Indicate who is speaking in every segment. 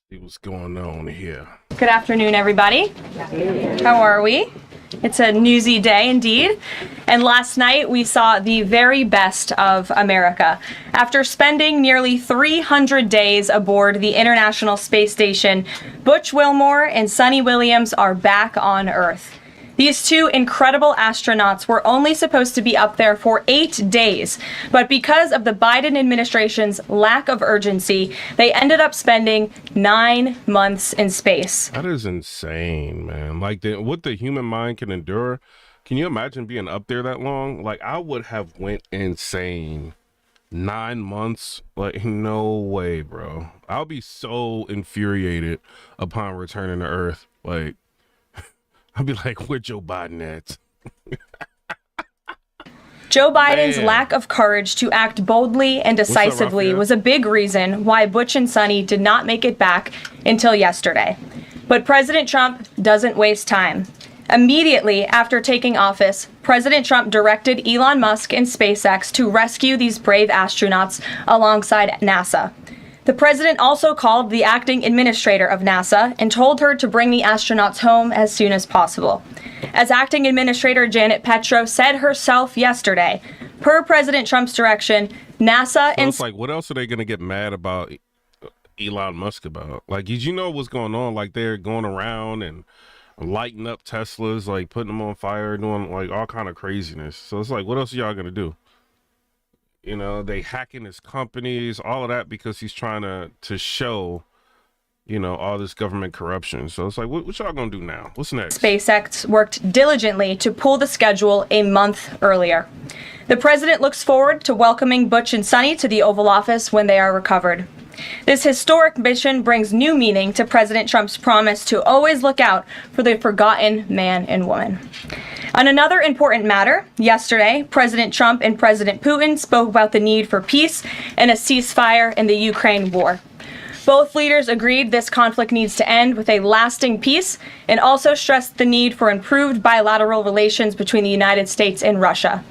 Speaker 1: See what's going on here.
Speaker 2: Good afternoon, everybody. How are we? It's a newsy day indeed. And last night we saw the very best of America. After spending nearly 300 days aboard the International Space Station, Butch Wilmore and Sunny Williams are back on Earth. These two incredible astronauts were only supposed to be up there for 8 days, but because of the Biden administration's lack of urgency, they ended up spending 9 months in space.
Speaker 1: That is insane, man. Like, what the human mind can endure. Can you imagine being up there that long? Like, I would have went insane. 9 months? Like, no way, bro. I'll be so infuriated upon returning to Earth. Like, I'll be like, where Joe Biden at?
Speaker 2: Joe Biden's lack of courage to act boldly and decisively was a big reason why Butch and Sunny did not make it back until yesterday. But President Trump doesn't waste time. Immediately after taking office, President Trump directed Elon Musk and SpaceX to rescue these brave astronauts alongside NASA. The president also called the acting administrator of NASA and told her to bring the astronauts home as soon as possible. As acting administrator Janet Petro said herself yesterday, per President Trump's direction, NASA and...
Speaker 1: It's like, what else are they going to get mad about Elon Musk about? Like, did you know what's going on? Like, they're going around and lighting up Teslas, like putting them on fire, doing like all kind of craziness. So it's like, what else are y'all going to do? You know, they hacking his companies, all of that, because he's trying to show, you know, all this government corruption. So it's like, what y'all gonna do now? What's next?
Speaker 2: SpaceX worked diligently to pull the schedule a month earlier. The president looks forward to welcoming Butch and Sunny to the Oval Office when they are recovered. This historic mission brings new meaning to President Trump's promise to always look out for the forgotten man and woman. On another important matter, yesterday, President Trump and President Putin spoke about the need for peace and a ceasefire in the Ukraine war. Both leaders agreed this conflict needs to end with a lasting peace and also stressed the need for improved bilateral relations between the United States and Russia.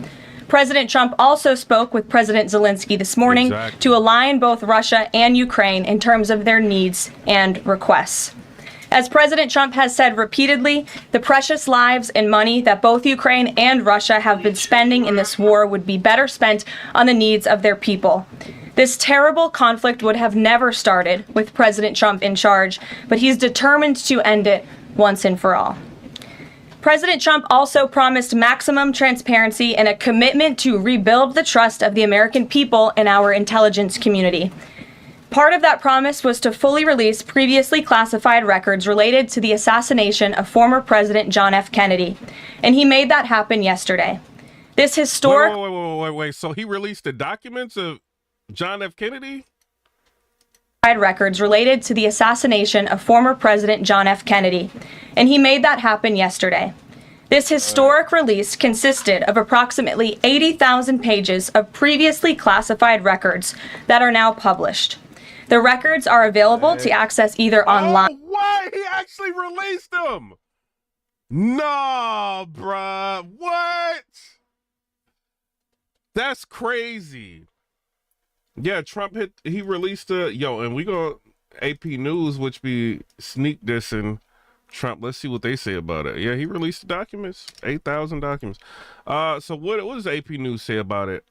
Speaker 2: President Trump also spoke with President Zelensky this morning to align both Russia and Ukraine in terms of their needs and requests. As President Trump has said repeatedly, the precious lives and money that both Ukraine and Russia have been spending in this war would be better spent on the needs of their people. This terrible conflict would have never started with President Trump in charge, but he's determined to end it once and for all. President Trump also promised maximum transparency and a commitment to rebuild the trust of the American people in our intelligence community. Part of that promise was to fully release previously classified records related to the assassination of former President John F. Kennedy, and he made that happen yesterday. This historic...
Speaker 1: Wait. So he released the documents of John F. Kennedy?
Speaker 2: Records related to the assassination of former President John F. Kennedy, and he made that happen yesterday. This historic release consisted of approximately 80,000 pages of previously classified records that are now published. The records are available to access either online...
Speaker 1: Oh, what? He actually released them? No, bruh. What? That's crazy. Yeah, Trump he released and we go AP News, which be sneak dissing Trump. Let's see what they say about it. Yeah, he released the documents, 8,000 documents. So what does AP News say about it?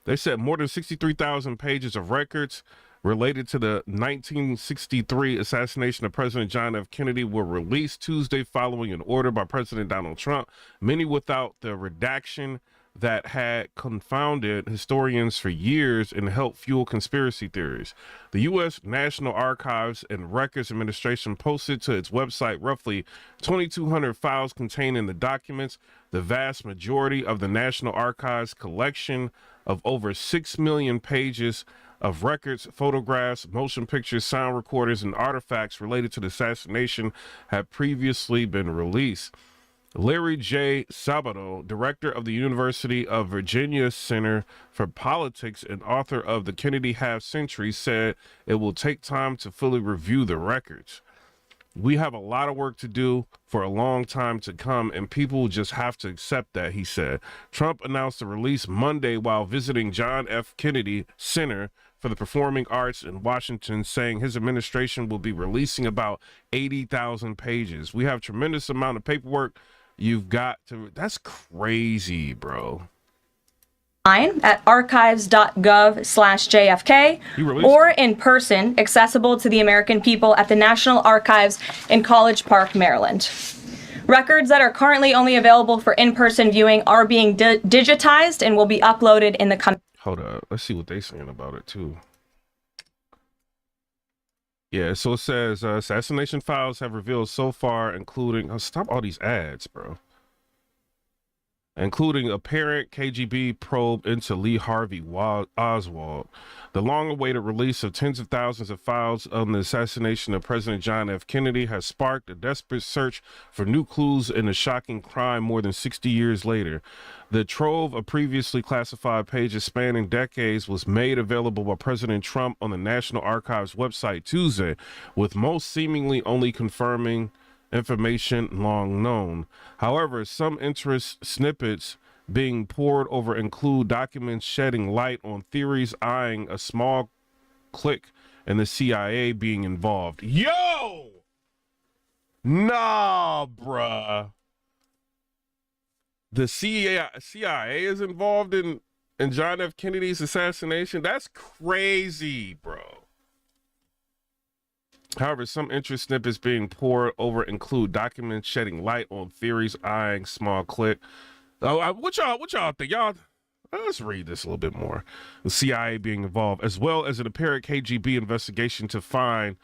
Speaker 1: They said more than 63,000 pages of records related to the 1963 assassination of President John F. Kennedy were released Tuesday following an order by President Donald Trump, many without the redaction that had confounded historians for years and helped fuel conspiracy theories. The U.S. National Archives and Records Administration posted to its website roughly 2,200 files containing the documents, the vast majority of the National Archives collection of over 6 million pages of records, photographs, motion pictures, sound recordings, and artifacts related to the assassination have previously been released. Larry J. Sabato, director of the University of Virginia Center for Politics and author of The Kennedy Half Century, said it will take time to fully review the records. We have a lot of work to do for a long time to come, and people just have to accept that, he said. Trump announced the release Monday while visiting John F. Kennedy Center for the Performing Arts in Washington, saying his administration will be releasing about 80,000 pages. We have tremendous amount of paperwork. You've got to, that's crazy, bro.
Speaker 2: At archives.gov/JFK or in person, accessible to the American people at the National Archives in College Park, Maryland. Records that are currently only available for in-person viewing are being digitized and will be uploaded in the coming.
Speaker 1: Hold up. Let's see what they're saying about it, too. Yeah, so it says assassination files have revealed so far, including... Oh, stop all these ads, bro. Including apparent KGB probe into Lee Harvey Oswald. The long-awaited release of tens of thousands of files on the assassination of President John F. Kennedy has sparked a desperate search for new clues in a shocking crime more than 60 years later. The trove of previously classified pages spanning decades was made available by President Trump on the National Archives website Tuesday, with most seemingly only confirming information long known. However, some interest snippets being poured over include documents shedding light on theories eyeing a small clique and the CIA being involved. Yo! Nah, bruh. The CIA is involved in John F. Kennedy's assassination? That's crazy, bro. However, some interest snippets being poured over include documents shedding light on theories eyeing small clique. What y'all think? Let's read this a little bit more. The CIA being involved, as well as an apparent KGB investigation to find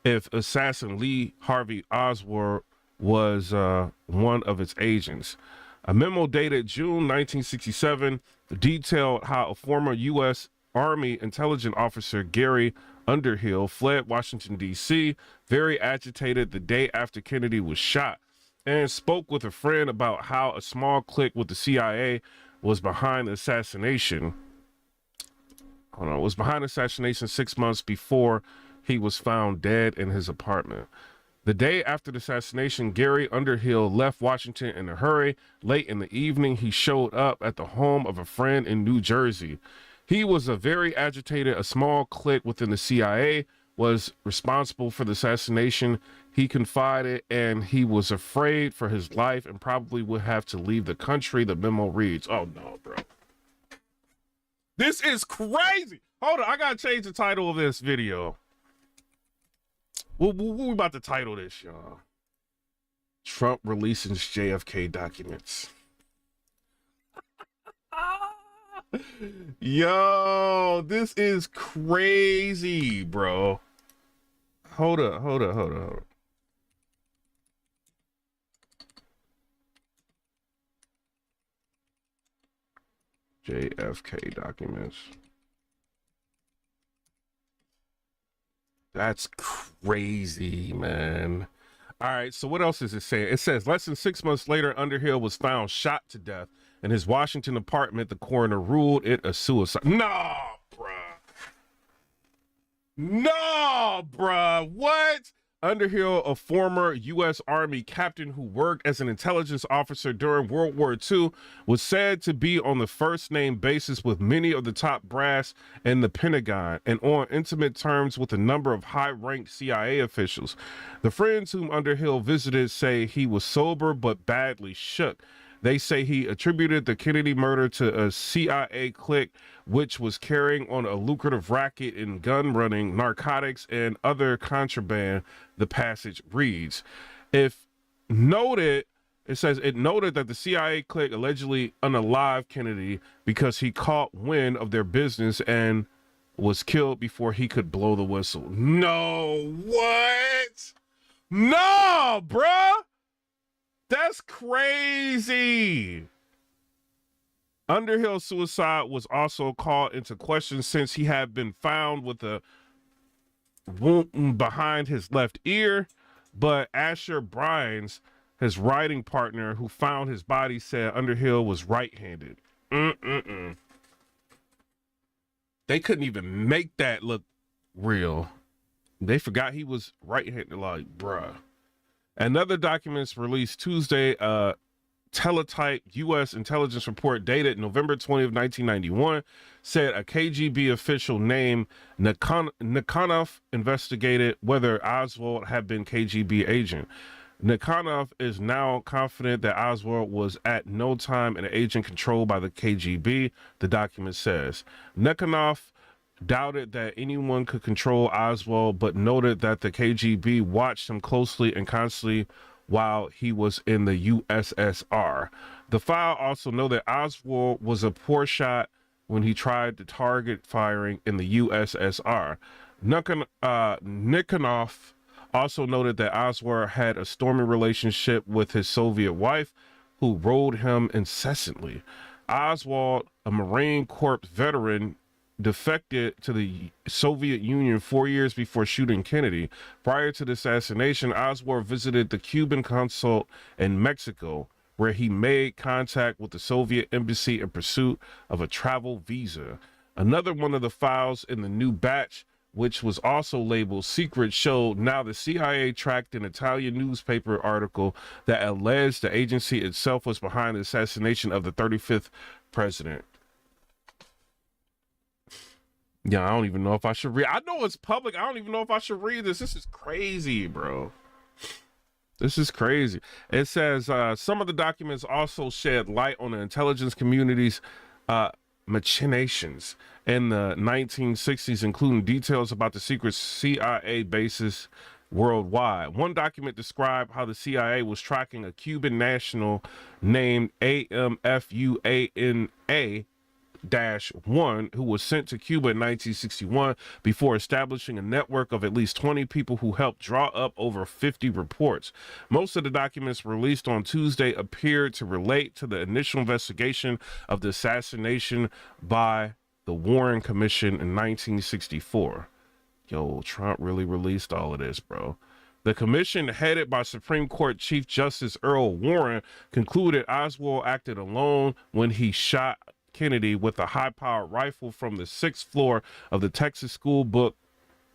Speaker 1: if assassin Lee Harvey Oswald was one of its agents. A memo dated June 1967 detailed how a former U.S. Army intelligence officer, Gary Underhill, fled Washington, D.C., very agitated the day after Kennedy was shot, and spoke with a friend about how a small clique with the CIA was behind the assassination. Was behind the assassination 6 months before he was found dead in his apartment. The day after the assassination, Gary Underhill left Washington in a hurry. Late in the evening, he showed up at the home of a friend in New Jersey. He was very agitated. A small clique within the CIA was responsible for the assassination. He confided, and he was afraid for his life and probably would have to leave the country. The memo reads, oh no, bro. This is crazy. Hold on, I gotta change the title of this video. What we about to title this, y'all? Trump releases JFK documents. Yo, this is crazy, bro. Hold up. JFK documents. That's crazy, man. All right, so what else is it saying? It says less than 6 months later, Underhill was found shot to death in his Washington apartment. The coroner ruled it a suicide. No, bruh. What? Underhill, a former U.S. Army captain who worked as an intelligence officer during World War II, was said to be on the first-name basis with many of the top brass in the Pentagon and on intimate terms with a number of high-ranked CIA officials. The friends whom Underhill visited say he was sober but badly shook. They say he attributed the Kennedy murder to a CIA clique which was carrying on a lucrative racket in gun running, narcotics, and other contraband, the passage reads. It noted that the CIA clique allegedly unalived Kennedy because he caught wind of their business and was killed before he could blow the whistle. No, what? No, bruh. That's crazy. Underhill's suicide was also called into question since he had been found with a wound behind his left ear, but Asher Brines, his writing partner who found his body, said Underhill was right-handed. They couldn't even make that look real. They forgot he was right-handed, like, bruh. Another documents released Tuesday teletype U.S. intelligence report dated November 20th, 1991, said a KGB official named Nikonov investigated whether Oswald had been KGB agent. Nikonov is now confident that Oswald was at no time an agent controlled by the KGB, the document says. Nikonov doubted that anyone could control Oswald, but noted that the KGB watched him closely and constantly while he was in the USSR. The file also noted that Oswald was a poor shot when he tried to target firing in the USSR. Nikonov also noted that Oswald had a stormy relationship with his Soviet wife, who rode him incessantly. Oswald, a Marine Corps veteran, defected to the Soviet Union 4 years before shooting Kennedy. Prior to the assassination, Oswald visited the Cuban consulate in Mexico, where he made contact with the Soviet embassy in pursuit of a travel visa. Another one of the files in the new batch, which was also labeled secret, showed now the CIA tracked an Italian newspaper article that alleged the agency itself was behind the assassination of the 35th president. Yeah, I don't even know if I should read. I know it's public. I don't even know if I should read this. This is crazy, bro. This is crazy. It says some of the documents also shed light on the intelligence community's machinations in the 1960s, including details about the secret CIA bases worldwide. One document described how the CIA was tracking a Cuban national named AMFUANA-1 who was sent to Cuba in 1961 before establishing a network of at least 20 people who helped draw up over 50 reports. Most of the documents released on Tuesday appeared to relate to the initial investigation of the assassination by the Warren Commission in 1964. Yo, Trump really released all of this, bro. The commission, headed by Supreme Court Chief Justice Earl Warren, concluded Oswald acted alone when he shot Kennedy with a high-powered rifle from the 6th floor of the Texas School Book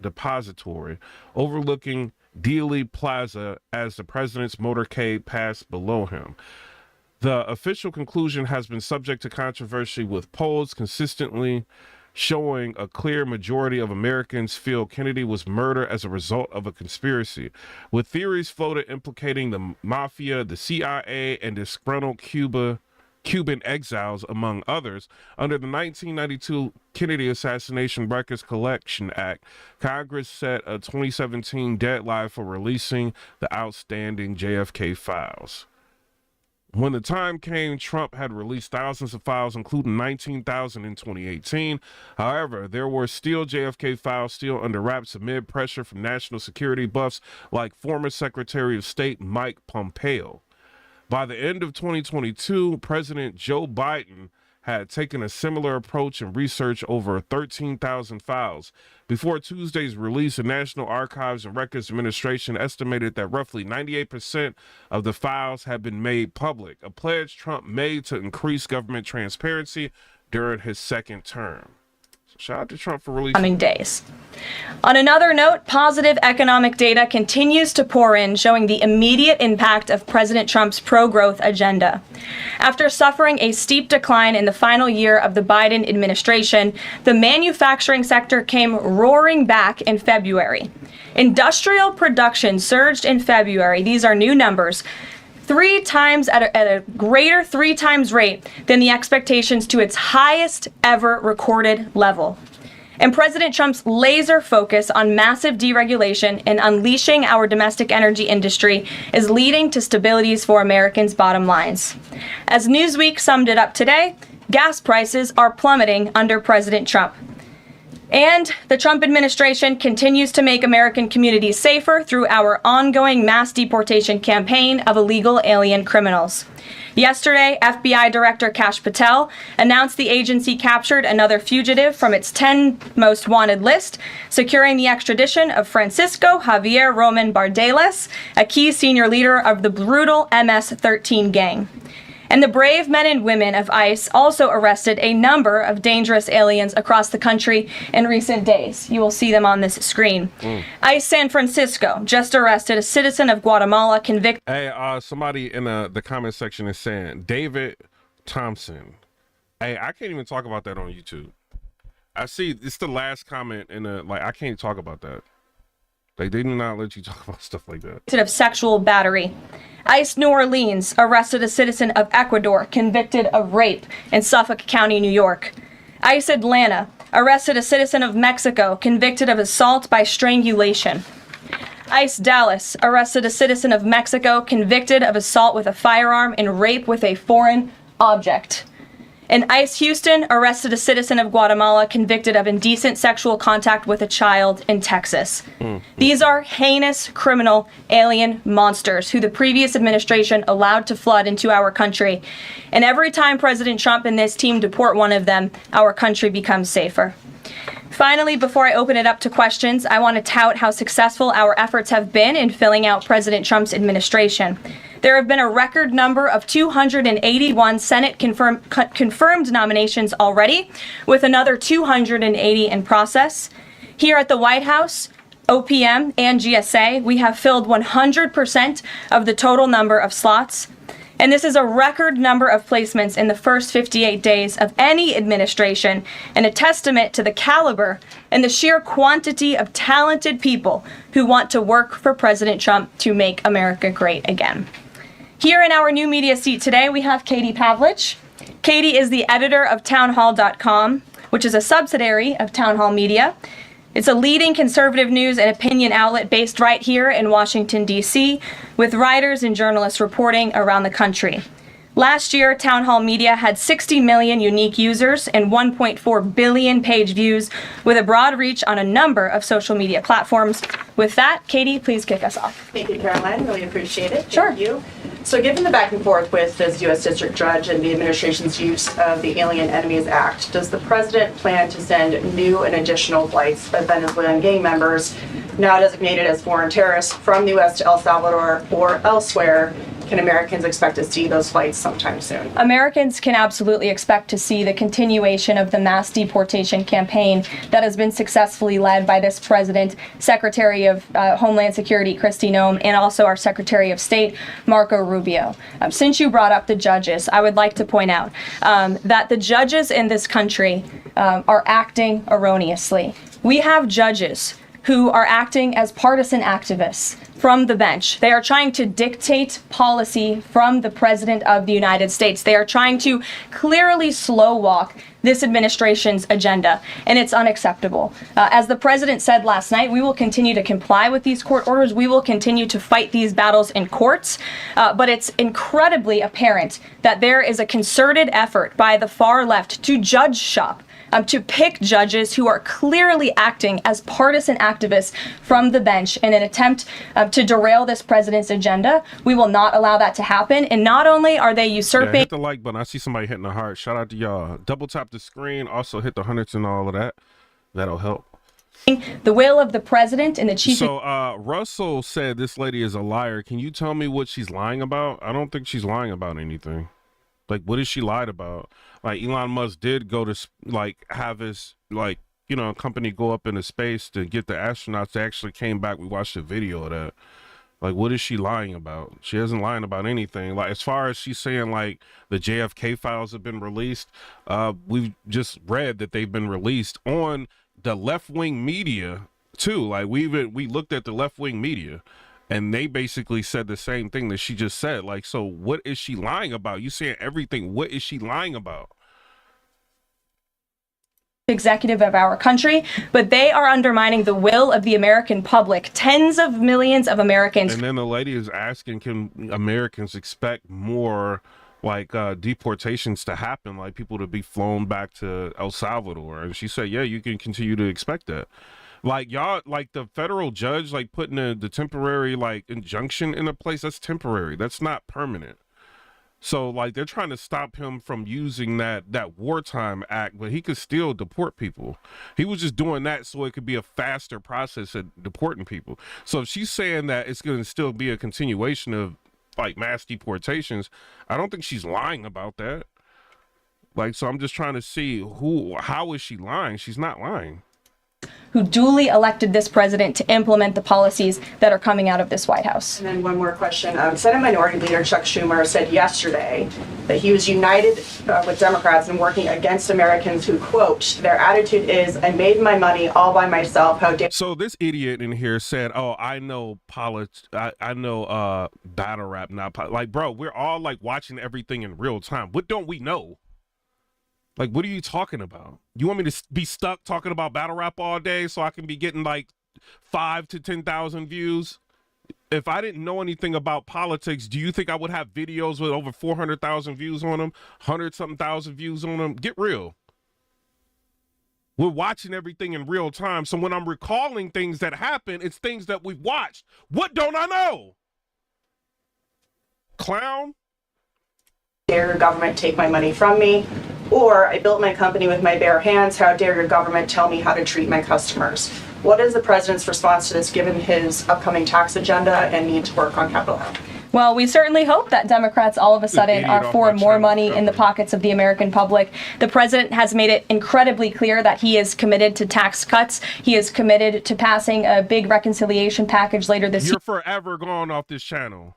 Speaker 1: Depository, overlooking Dealey Plaza as the president's motorcade passed below him. The official conclusion has been subject to controversy, with polls consistently showing a clear majority of Americans feel Kennedy was murdered as a result of a conspiracy, with theories floated implicating the mafia, the CIA, and disgruntled Cuban exiles, among others. Under the 1992 Kennedy Assassination Records Collection Act, Congress set a 2017 deadline for releasing the outstanding JFK files. When the time came, Trump had released thousands of files, including 19,000 in 2018. However, there were still JFK files still under wraps amid pressure from national security buffs like former Secretary of State Mike Pompeo. By the end of 2022, President Joe Biden had taken a similar approach and researched over 13,000 files. Before Tuesday's release, the National Archives and Records Administration estimated that roughly 98% of the files had been made public, a pledge Trump made to increase government transparency during his second term. So shout out to Trump for releasing
Speaker 2: coming days. On another note, positive economic data continues to pour in, showing the immediate impact of President Trump's pro-growth agenda. After suffering a steep decline in the final year of the Biden administration, the manufacturing sector came roaring back in February. Industrial production surged in February. These are new numbers. 3 times at a greater 3 times rate than the expectations, to its highest ever recorded level. And President Trump's laser focus on massive deregulation and unleashing our domestic energy industry is leading to stabilities for Americans' bottom lines. As Newsweek summed it up today, gas prices are plummeting under President Trump. And the Trump administration continues to make American communities safer through our ongoing mass deportation campaign of illegal alien criminals. Yesterday, FBI Director Kash Patel announced the agency captured another fugitive from its 10 most wanted list, securing the extradition of Francisco Javier Roman Bardeles, a key senior leader of the brutal MS-13 gang. And the brave men and women of ICE also arrested a number of dangerous aliens across the country in recent days. You will see them on this screen. ICE San Francisco just arrested a citizen of Guatemala convicted.
Speaker 1: Hey, somebody in the comment section is saying David Thompson. Hey, I can't even talk about that on YouTube. I see it's the last comment in I can't talk about that. Like, they do not let you talk about stuff like that.
Speaker 2: Of sexual battery. ICE New Orleans arrested a citizen of Ecuador convicted of rape in Suffolk County, New York. ICE Atlanta arrested a citizen of Mexico convicted of assault by strangulation. ICE Dallas arrested a citizen of Mexico convicted of assault with a firearm and rape with a foreign object. And ICE Houston arrested a citizen of Guatemala convicted of indecent sexual contact with a child in Texas. These are heinous criminal alien monsters who the previous administration allowed to flood into our country. And every time President Trump and this team deport one of them, our country becomes safer. Finally, before I open it up to questions, I want to tout how successful our efforts have been in filling out President Trump's administration. There have been a record number of 281 Senate confirmed nominations already, with another 280 in process. Here at the White House, OPM, and GSA, we have filled 100% of the total number of slots. And this is a record number of placements in the first 58 days of any administration, and a testament to the caliber and the sheer quantity of talented people who want to work for President Trump to make America great again. Here in our new media seat today, we have Katie Pavlich. Katie is the editor of townhall.com, which is a subsidiary of Town Hall Media. It's a leading conservative news and opinion outlet based right here in Washington, D.C., with writers and journalists reporting around the country. Last year, Town Hall Media had 60 million unique users and 1.4 billion page views, with a broad reach on a number of social media platforms. With that, Katie, please kick us off.
Speaker 3: Thank you, Karoline. Really appreciate it.
Speaker 2: Sure.
Speaker 3: Thank you. So given the back and forth with this U.S. District Judge and the administration's use of the Alien Enemies Act, does the president plan to send new and additional flights of Venezuelan gang members, now designated as foreign terrorists, from the U.S. to El Salvador or elsewhere? Can Americans expect to see those flights sometime soon?
Speaker 2: Americans can absolutely expect to see the continuation of the mass deportation campaign that has been successfully led by this president, Secretary of Homeland Security Kristi Noem, and also our Secretary of State, Marco Rubio. Since you brought up the judges, I would like to point out that the judges in this country are acting erroneously. We have judges who are acting as partisan activists from the bench. They are trying to dictate policy from the President of the United States. They are trying to clearly slow walk this administration's agenda, and it's unacceptable. As the President said last night, we will continue to comply with these court orders. We will continue to fight these battles in courts, but it's incredibly apparent that there is a concerted effort by the far left to judge shop, to pick judges who are clearly acting as partisan activists from the bench in an attempt to derail this president's agenda. We will not allow that to happen. And not only are they usurping—
Speaker 1: hit the like button. I see somebody hitting the heart. Shout out to y'all. Double tap the screen. Also hit the hundreds and all of that. That'll help.
Speaker 2: The will of the president and the chief—
Speaker 1: So Russell said this lady is a liar. Can you tell me what she's lying about? I don't think she's lying about anything. Like, what is she lied about? Like, Elon Musk did go to, like, have his, like, you know, company go up into space to get the astronauts. They actually came back. We watched a video of that. Like, what is she lying about? She isn't lying about anything. Like, as far as she's saying, like, the JFK files have been released, we've just read that they've been released on the left-wing media, too. Like, we looked at the left-wing media, and they basically said the same thing that she just said. Like, so what is she lying about? You saying everything. What is she lying about?
Speaker 2: Executive of our country, but they are undermining the will of the American public. Tens of millions of Americans.
Speaker 1: And then the lady is asking, can Americans expect more, like, deportations to happen, like people to be flown back to El Salvador? And she said, yeah, you can continue to expect that. Like, y'all, like, the federal judge, like, putting the temporary, like, injunction in a place, that's temporary. That's not permanent. So, like, they're trying to stop him from using that wartime act, but he could still deport people. He was just doing that so it could be a faster process at deporting people. So if she's saying that it's going to still be a continuation of like mass deportations. I don't think she's lying about that. Like, so I'm just trying to see how is she lying? She's not lying.
Speaker 2: Who duly elected this president to implement the policies that are coming out of this White House.
Speaker 3: And then one more question. Senate Minority Leader Chuck Schumer said yesterday that he was united with Democrats in working against Americans who, quote, their attitude is, I made my money all by myself. How dare.
Speaker 1: So this idiot in here said, oh, I know I know battle rap, not like, bro, we're all like watching everything in real time. What don't we know? Like, what are you talking about? You want me to be stuck talking about battle rap all day so I can be getting like 5 to 10,000 views? If I didn't know anything about politics, do you think I would have videos with over 400,000 views on them, 100-something thousand views on them? Get real. We're watching everything in real time. So when I'm recalling things that happen, it's things that we've watched. What don't I know? Clown?
Speaker 3: Dare your government take my money from me? Or I built my company with my bare hands. How dare your government tell me how to treat my customers? What is the president's response to this, given his upcoming tax agenda and need to work on Capitol Hill?
Speaker 2: Well, we certainly hope that Democrats all of a sudden are for more money in the pockets of the American public. The president has made it incredibly clear that he is committed to tax cuts. He is committed to passing a big reconciliation package later this year.
Speaker 1: You're forever gone off this channel.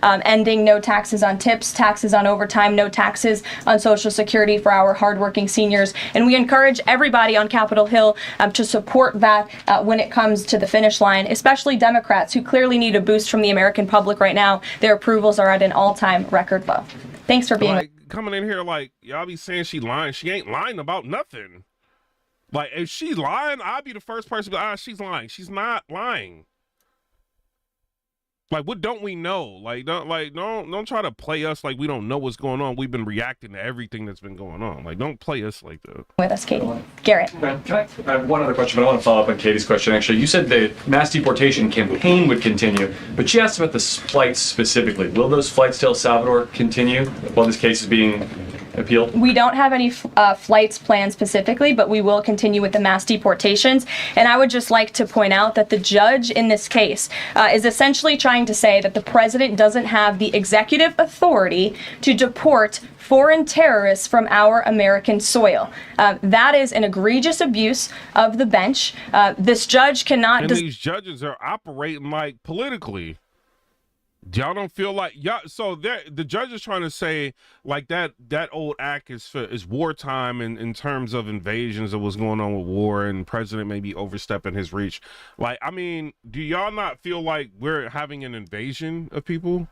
Speaker 2: Ending no taxes on tips, taxes on overtime, no taxes on Social Security for our hardworking seniors. And we encourage everybody on Capitol Hill to support that when it comes to the finish line, especially Democrats who clearly need a boost from the American public right now. Their approvals are at an all-time record low. Thanks for being
Speaker 1: like, coming in here like, y'all be saying she lying. She ain't lying about nothing. Like, if she lying, I'd be the first person to be like, she's lying. She's not lying. Like, what don't we know? Like, don't try to play us like we don't know what's going on. We've been reacting to everything that's been going on. Like, don't play us like that.
Speaker 2: With us, Katie. Garrett.
Speaker 4: Can I have one other question, but I want to follow up on Katie's question, actually. You said the mass deportation campaign would continue, but she asked about the flights specifically. Will those flights to El Salvador continue while this case is being appealed?
Speaker 2: We don't have any flights planned specifically, but we will continue with the mass deportations. And I would just like to point out that the judge in this case is essentially trying to say that the president doesn't have the executive authority to deport foreign terrorists from our American soil. That is an egregious abuse of the bench. This judge cannot...
Speaker 1: And these judges are operating like politically. Y'all don't feel like so the judge is trying to say like that old act is wartime in terms of invasions of what's going on with war, and president may be overstepping his reach. Like, I mean, do y'all not feel like we're having an invasion of people,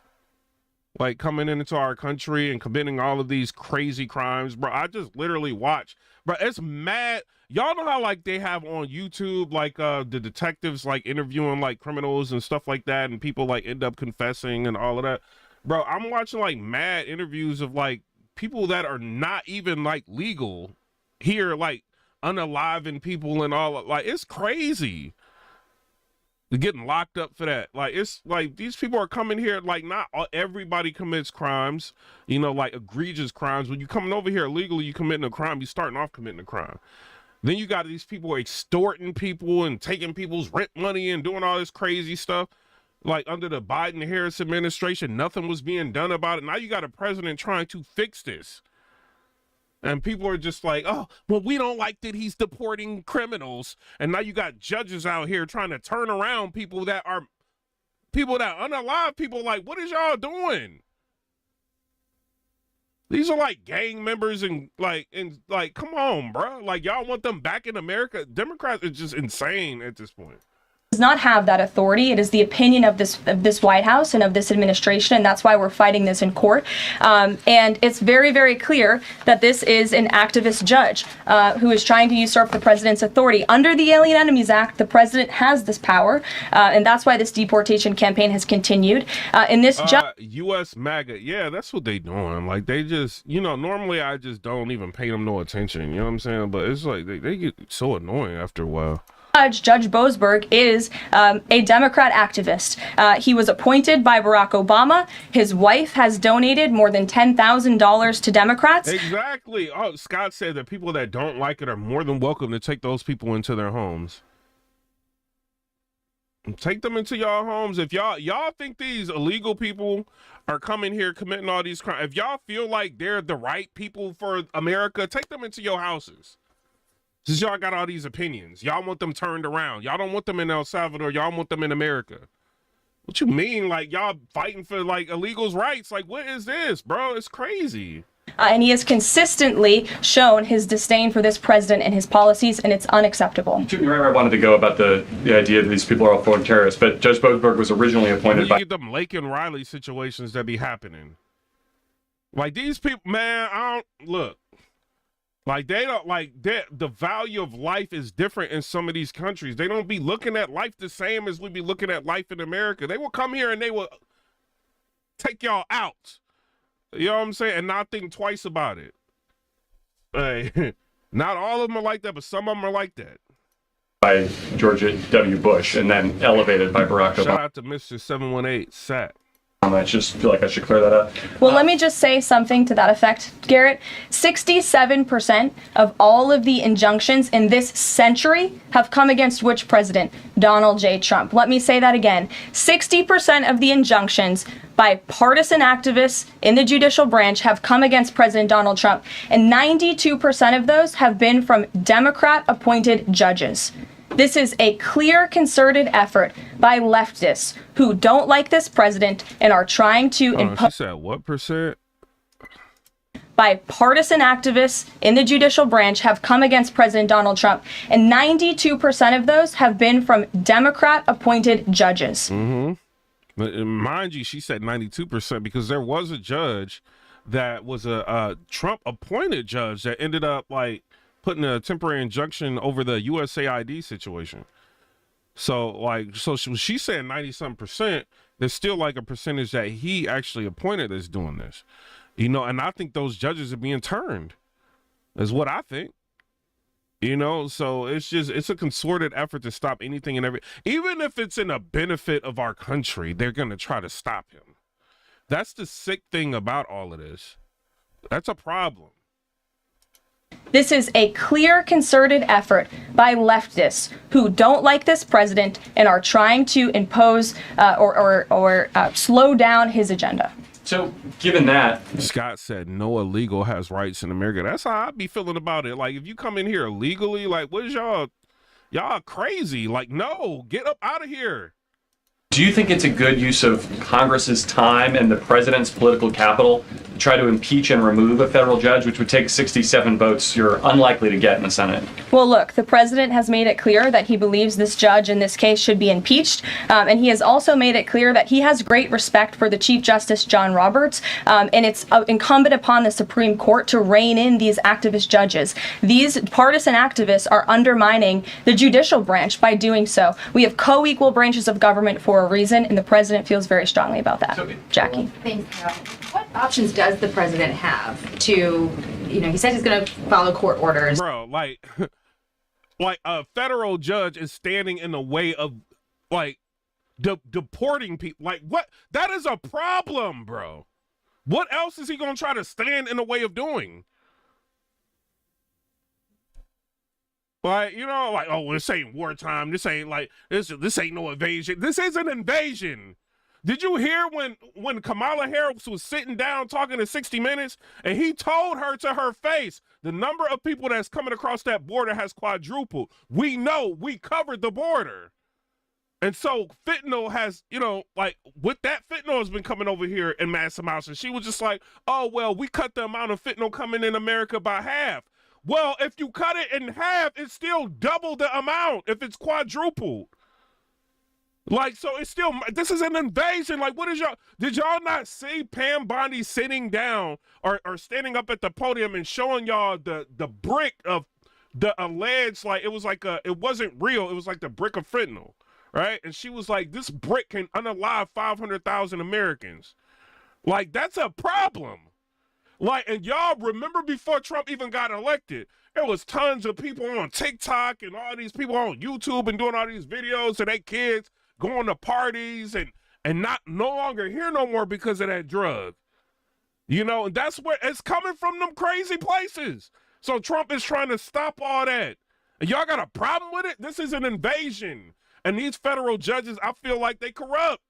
Speaker 1: like coming into our country and committing all of these crazy crimes? Bro, I just literally watch, bro, it's mad. Y'all know how like they have on YouTube like the detectives like interviewing like criminals and stuff like that, and people like end up confessing and all of that. Bro, I'm watching like mad interviews of like people that are not even like legal here, like unaliving people and all. Like, it's crazy. They're getting locked up for that. Like, it's like these people are coming here, like not everybody commits crimes, you know, like egregious crimes. When you coming over here illegally, you committing a crime, you starting off committing a crime. Then you got these people extorting people and taking people's rent money and doing all this crazy stuff. Like under the Biden-Harris administration, nothing was being done about it. Now you got a president trying to fix this. And people are just like, oh, well, we don't like that he's deporting criminals. And now you got judges out here trying to turn around people that unalive people. Like, what is y'all doing? These are like gang members and come on, bro. Like, y'all want them back in America? Democrats are just insane at this point.
Speaker 2: Does not have that authority. It is the opinion of this White House and of this administration, and that's why we're fighting this in court. And it's very, very clear that this is an activist judge who is trying to usurp the president's authority. Under the Alien Enemies Act, the president has this power, and that's why this deportation campaign has continued. In this
Speaker 1: U.S. MAGA, yeah, that's what they doing. Like, they just, you know, normally I just don't even pay them no attention. You know what I'm saying? But it's like they get so annoying after a while.
Speaker 2: Judge Boasberg is a Democrat activist. He was appointed by Barack Obama. His wife has donated more than $10,000 to Democrats.
Speaker 1: Exactly. Oh, Scott said that people that don't like it are more than welcome to take those people into their homes. Take them into y'all homes. If y'all think these illegal people are coming here committing all these crimes, if y'all feel like they're the right people for America, take them into your houses. Since y'all got all these opinions, y'all want them turned around. Y'all don't want them in El Salvador. Y'all want them in America. What you mean? Like, y'all fighting for like illegals' rights? Like, what is this, bro? It's crazy.
Speaker 2: And he has consistently shown his disdain for this president and his policies, and it's unacceptable.
Speaker 4: You're right where I wanted to go about the idea that these people are all foreign terrorists, but Judge Boasberg was originally appointed by...
Speaker 1: You get them Lake and Riley situations that be happening. Like, these people, man, I don't... Look. Like, they don't, like, the value of life is different in some of these countries. They don't be looking at life the same as we be looking at life in America. They will come here and they will take y'all out. You know what I'm saying? And not think twice about it. Hey, not all of them are like that, but some of them are like that.
Speaker 4: By George W. Bush and then elevated by Barack Obama.
Speaker 1: Shout out to Mr. 718 Sat.
Speaker 4: I just feel like I should clear that up.
Speaker 2: Well, let me just say something to that effect, Garrett. 67% of all of the injunctions in this century have come against which president? Donald J. Trump. Let me say that again. 60% of the injunctions by partisan activists in the judicial branch have come against President Donald Trump, and 92% of those have been from Democrat-appointed judges. This is a clear, concerted effort by leftists who don't like this president and are trying to impose.
Speaker 1: She said what percent?
Speaker 2: By partisan activists in the judicial branch have come against President Donald Trump, and 92% of those have been from Democrat-appointed judges.
Speaker 1: Mind you, she said 92% because there was a judge that was a Trump-appointed judge that ended up like putting a temporary injunction over the USAID situation. So she said 90-something%. There's still like a percentage that he actually appointed that's doing this, you know. And I think those judges are being turned, is what I think. You know, so it's a concerted effort to stop anything and even if it's in a benefit of our country, they're gonna try to stop him. That's the sick thing about all of this. That's a problem.
Speaker 2: This is a clear, concerted effort by leftists who don't like this president and are trying to impose or slow down his agenda.
Speaker 4: So, given that...
Speaker 1: Scott said no illegal has rights in America. That's how I be feeling about it. Like, if you come in here illegally, like, what is y'all crazy? Like, no, get up out of here.
Speaker 4: Do you think it's a good use of Congress's time and the president's political capital to try to impeach and remove a federal judge, which would take 67 votes you're unlikely to get in the Senate?
Speaker 2: Well, look, the president has made it clear that he believes this judge in this case should be impeached, and he has also made it clear that he has great respect for the Chief Justice John Roberts, and it's incumbent upon the Supreme Court to rein in these activist judges. These partisan activists are undermining the judicial branch by doing so. We have co-equal branches of government for a reason, and the president feels very strongly about that. Jackie.
Speaker 5: Thanks, Carol. What options does the president have to, he said he's going to follow court orders.
Speaker 1: Bro, like a federal judge is standing in the way of, like, deporting people. Like, what? That is a problem, bro. What else is he going to try to stand in the way of doing? Like, like, oh, this ain't wartime. This ain't like, this ain't no invasion. This is an invasion. Did you hear when Kamala Harris was sitting down talking to 60 Minutes and he told her to her face, the number of people that's coming across that border has quadrupled. We know, we covered the border. And so fentanyl has, like, with that fentanyl has been coming over here in mass amounts. And she was just like, oh, well, we cut the amount of fentanyl coming in America by half. Well, if you cut it in half, it's still double the amount if it's quadrupled. Like, so it's still, this is an invasion. Like, did y'all not see Pam Bondi sitting down or standing up at the podium and showing y'all the brick of the alleged, like, it wasn't real. It was like the brick of fentanyl, right? And she was like, this brick can unalive 500,000 Americans. Like, that's a problem. Like, and y'all remember before Trump even got elected, there was tons of people on TikTok and all these people on YouTube and doing all these videos of their kids going to parties and no longer here no more because of that drug. And that's where it's coming from, them crazy places. So Trump is trying to stop all that. And y'all got a problem with it? This is an invasion. And these federal judges, I feel like they corrupt.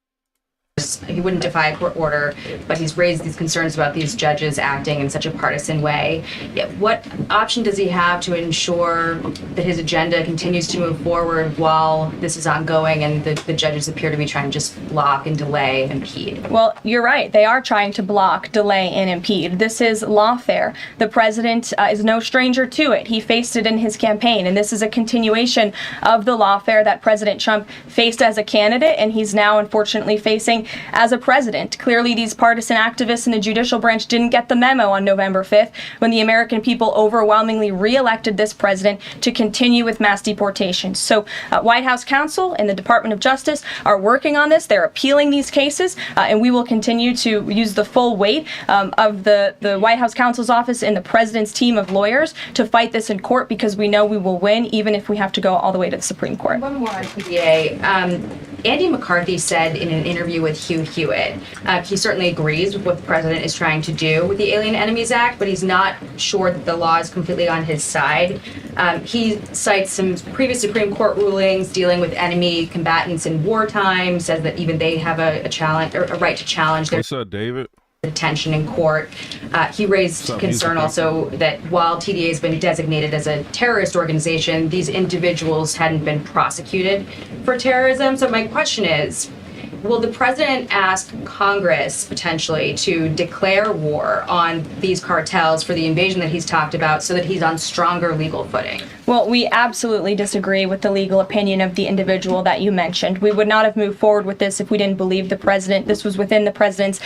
Speaker 5: He wouldn't defy a court order, but he's raised these concerns about these judges acting in such a partisan way. Yet what option does he have to ensure that his agenda continues to move forward while this is ongoing and the judges appear to be trying to just block and delay and impede?
Speaker 2: Well, you're right. They are trying to block, delay, and impede. This is lawfare. The president is no stranger to it. He faced it in his campaign, and this is a continuation of the lawfare that President Trump faced as a candidate, and he's now unfortunately facing as a president. Clearly, these partisan activists in the judicial branch didn't get the memo on November 5th when the American people overwhelmingly re-elected this president to continue with mass deportations. So White House counsel and the Department of Justice are working on this. They're appealing these cases, and we will continue to use the full weight of the White House counsel's office and the president's team of lawyers to fight this in court, because we know we will win, even if we have to go all the way to the Supreme Court.
Speaker 5: One more on PDA. Andy McCarthy said in an interview with Hugh Hewitt, he certainly agrees with what the president is trying to do with the Alien Enemies Act, but he's not sure that the law is completely on his side. He cites some previous Supreme Court rulings dealing with enemy combatants in wartime, says that even they have a challenge or a right to challenge their
Speaker 1: What's up, David?
Speaker 5: detention in court. He raised concern also that while TDA has been designated as a terrorist organization, these individuals hadn't been prosecuted for terrorism. So my question is, will the president ask Congress potentially to declare war on these cartels for the invasion that he's talked about so that he's on stronger legal footing?
Speaker 2: Well, we absolutely disagree with the legal opinion of the individual that you mentioned. We would not have moved forward with this if we didn't believe the president. This was within the president's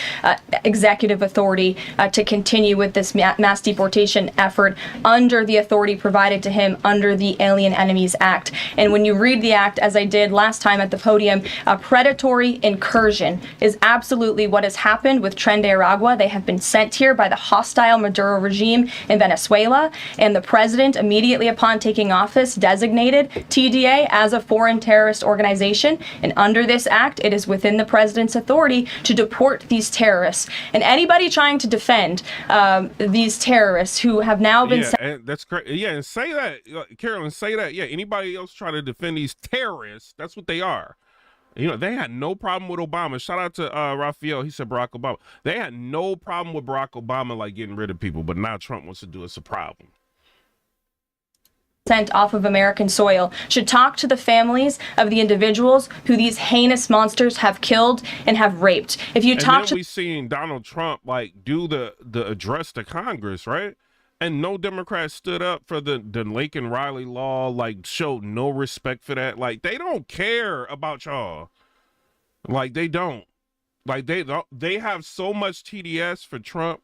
Speaker 2: executive authority to continue with this mass deportation effort under the authority provided to him under the Alien Enemies Act. And when you read the act, as I did last time at the podium, a predatory incursion is absolutely what has happened with Tren de Aragua. They have been sent here by the hostile Maduro regime in Venezuela, and the president, immediately upon taking office, designated TDA as a foreign terrorist organization. And under this act, it is within the president's authority to deport these terrorists. And anybody trying to defend these terrorists who have now been
Speaker 1: and that's great. Yeah, and say that, Carolyn, say that. Yeah, anybody else trying to defend these terrorists, that's what they are. You know, they had no problem with Obama. Shout out to Raphael. He said Barack Obama. They had no problem with Barack Obama, like, getting rid of people, but now Trump wants to do it. It's a problem.
Speaker 2: Sent off of American soil should talk to the families of the individuals who these heinous monsters have killed and have raped. If you talk to,
Speaker 1: we seen Donald Trump like do the address to Congress, right? And no Democrat stood up for the Lincoln Riley law, like showed no respect for that. Like, they don't care about y'all. Like, they don't. Like, they have so much TDS for Trump.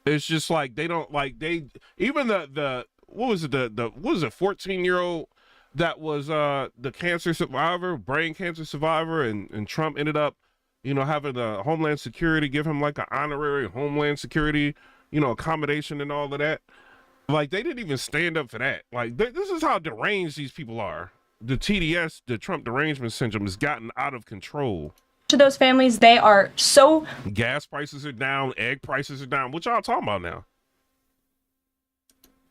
Speaker 1: It's just like they don't, like, they even the what was it, the 14-year-old that was the cancer survivor, brain cancer survivor, and Trump ended up, you know, having the Homeland Security give him like an honorary Homeland Security, you know, accommodation and all of that. Like, they didn't even stand up for that. Like, this is how deranged these people are. The TDS, the Trump derangement syndrome, has gotten out of control.
Speaker 2: to those families, they are so...
Speaker 1: Gas prices are down, egg prices are down. What y'all talking about now?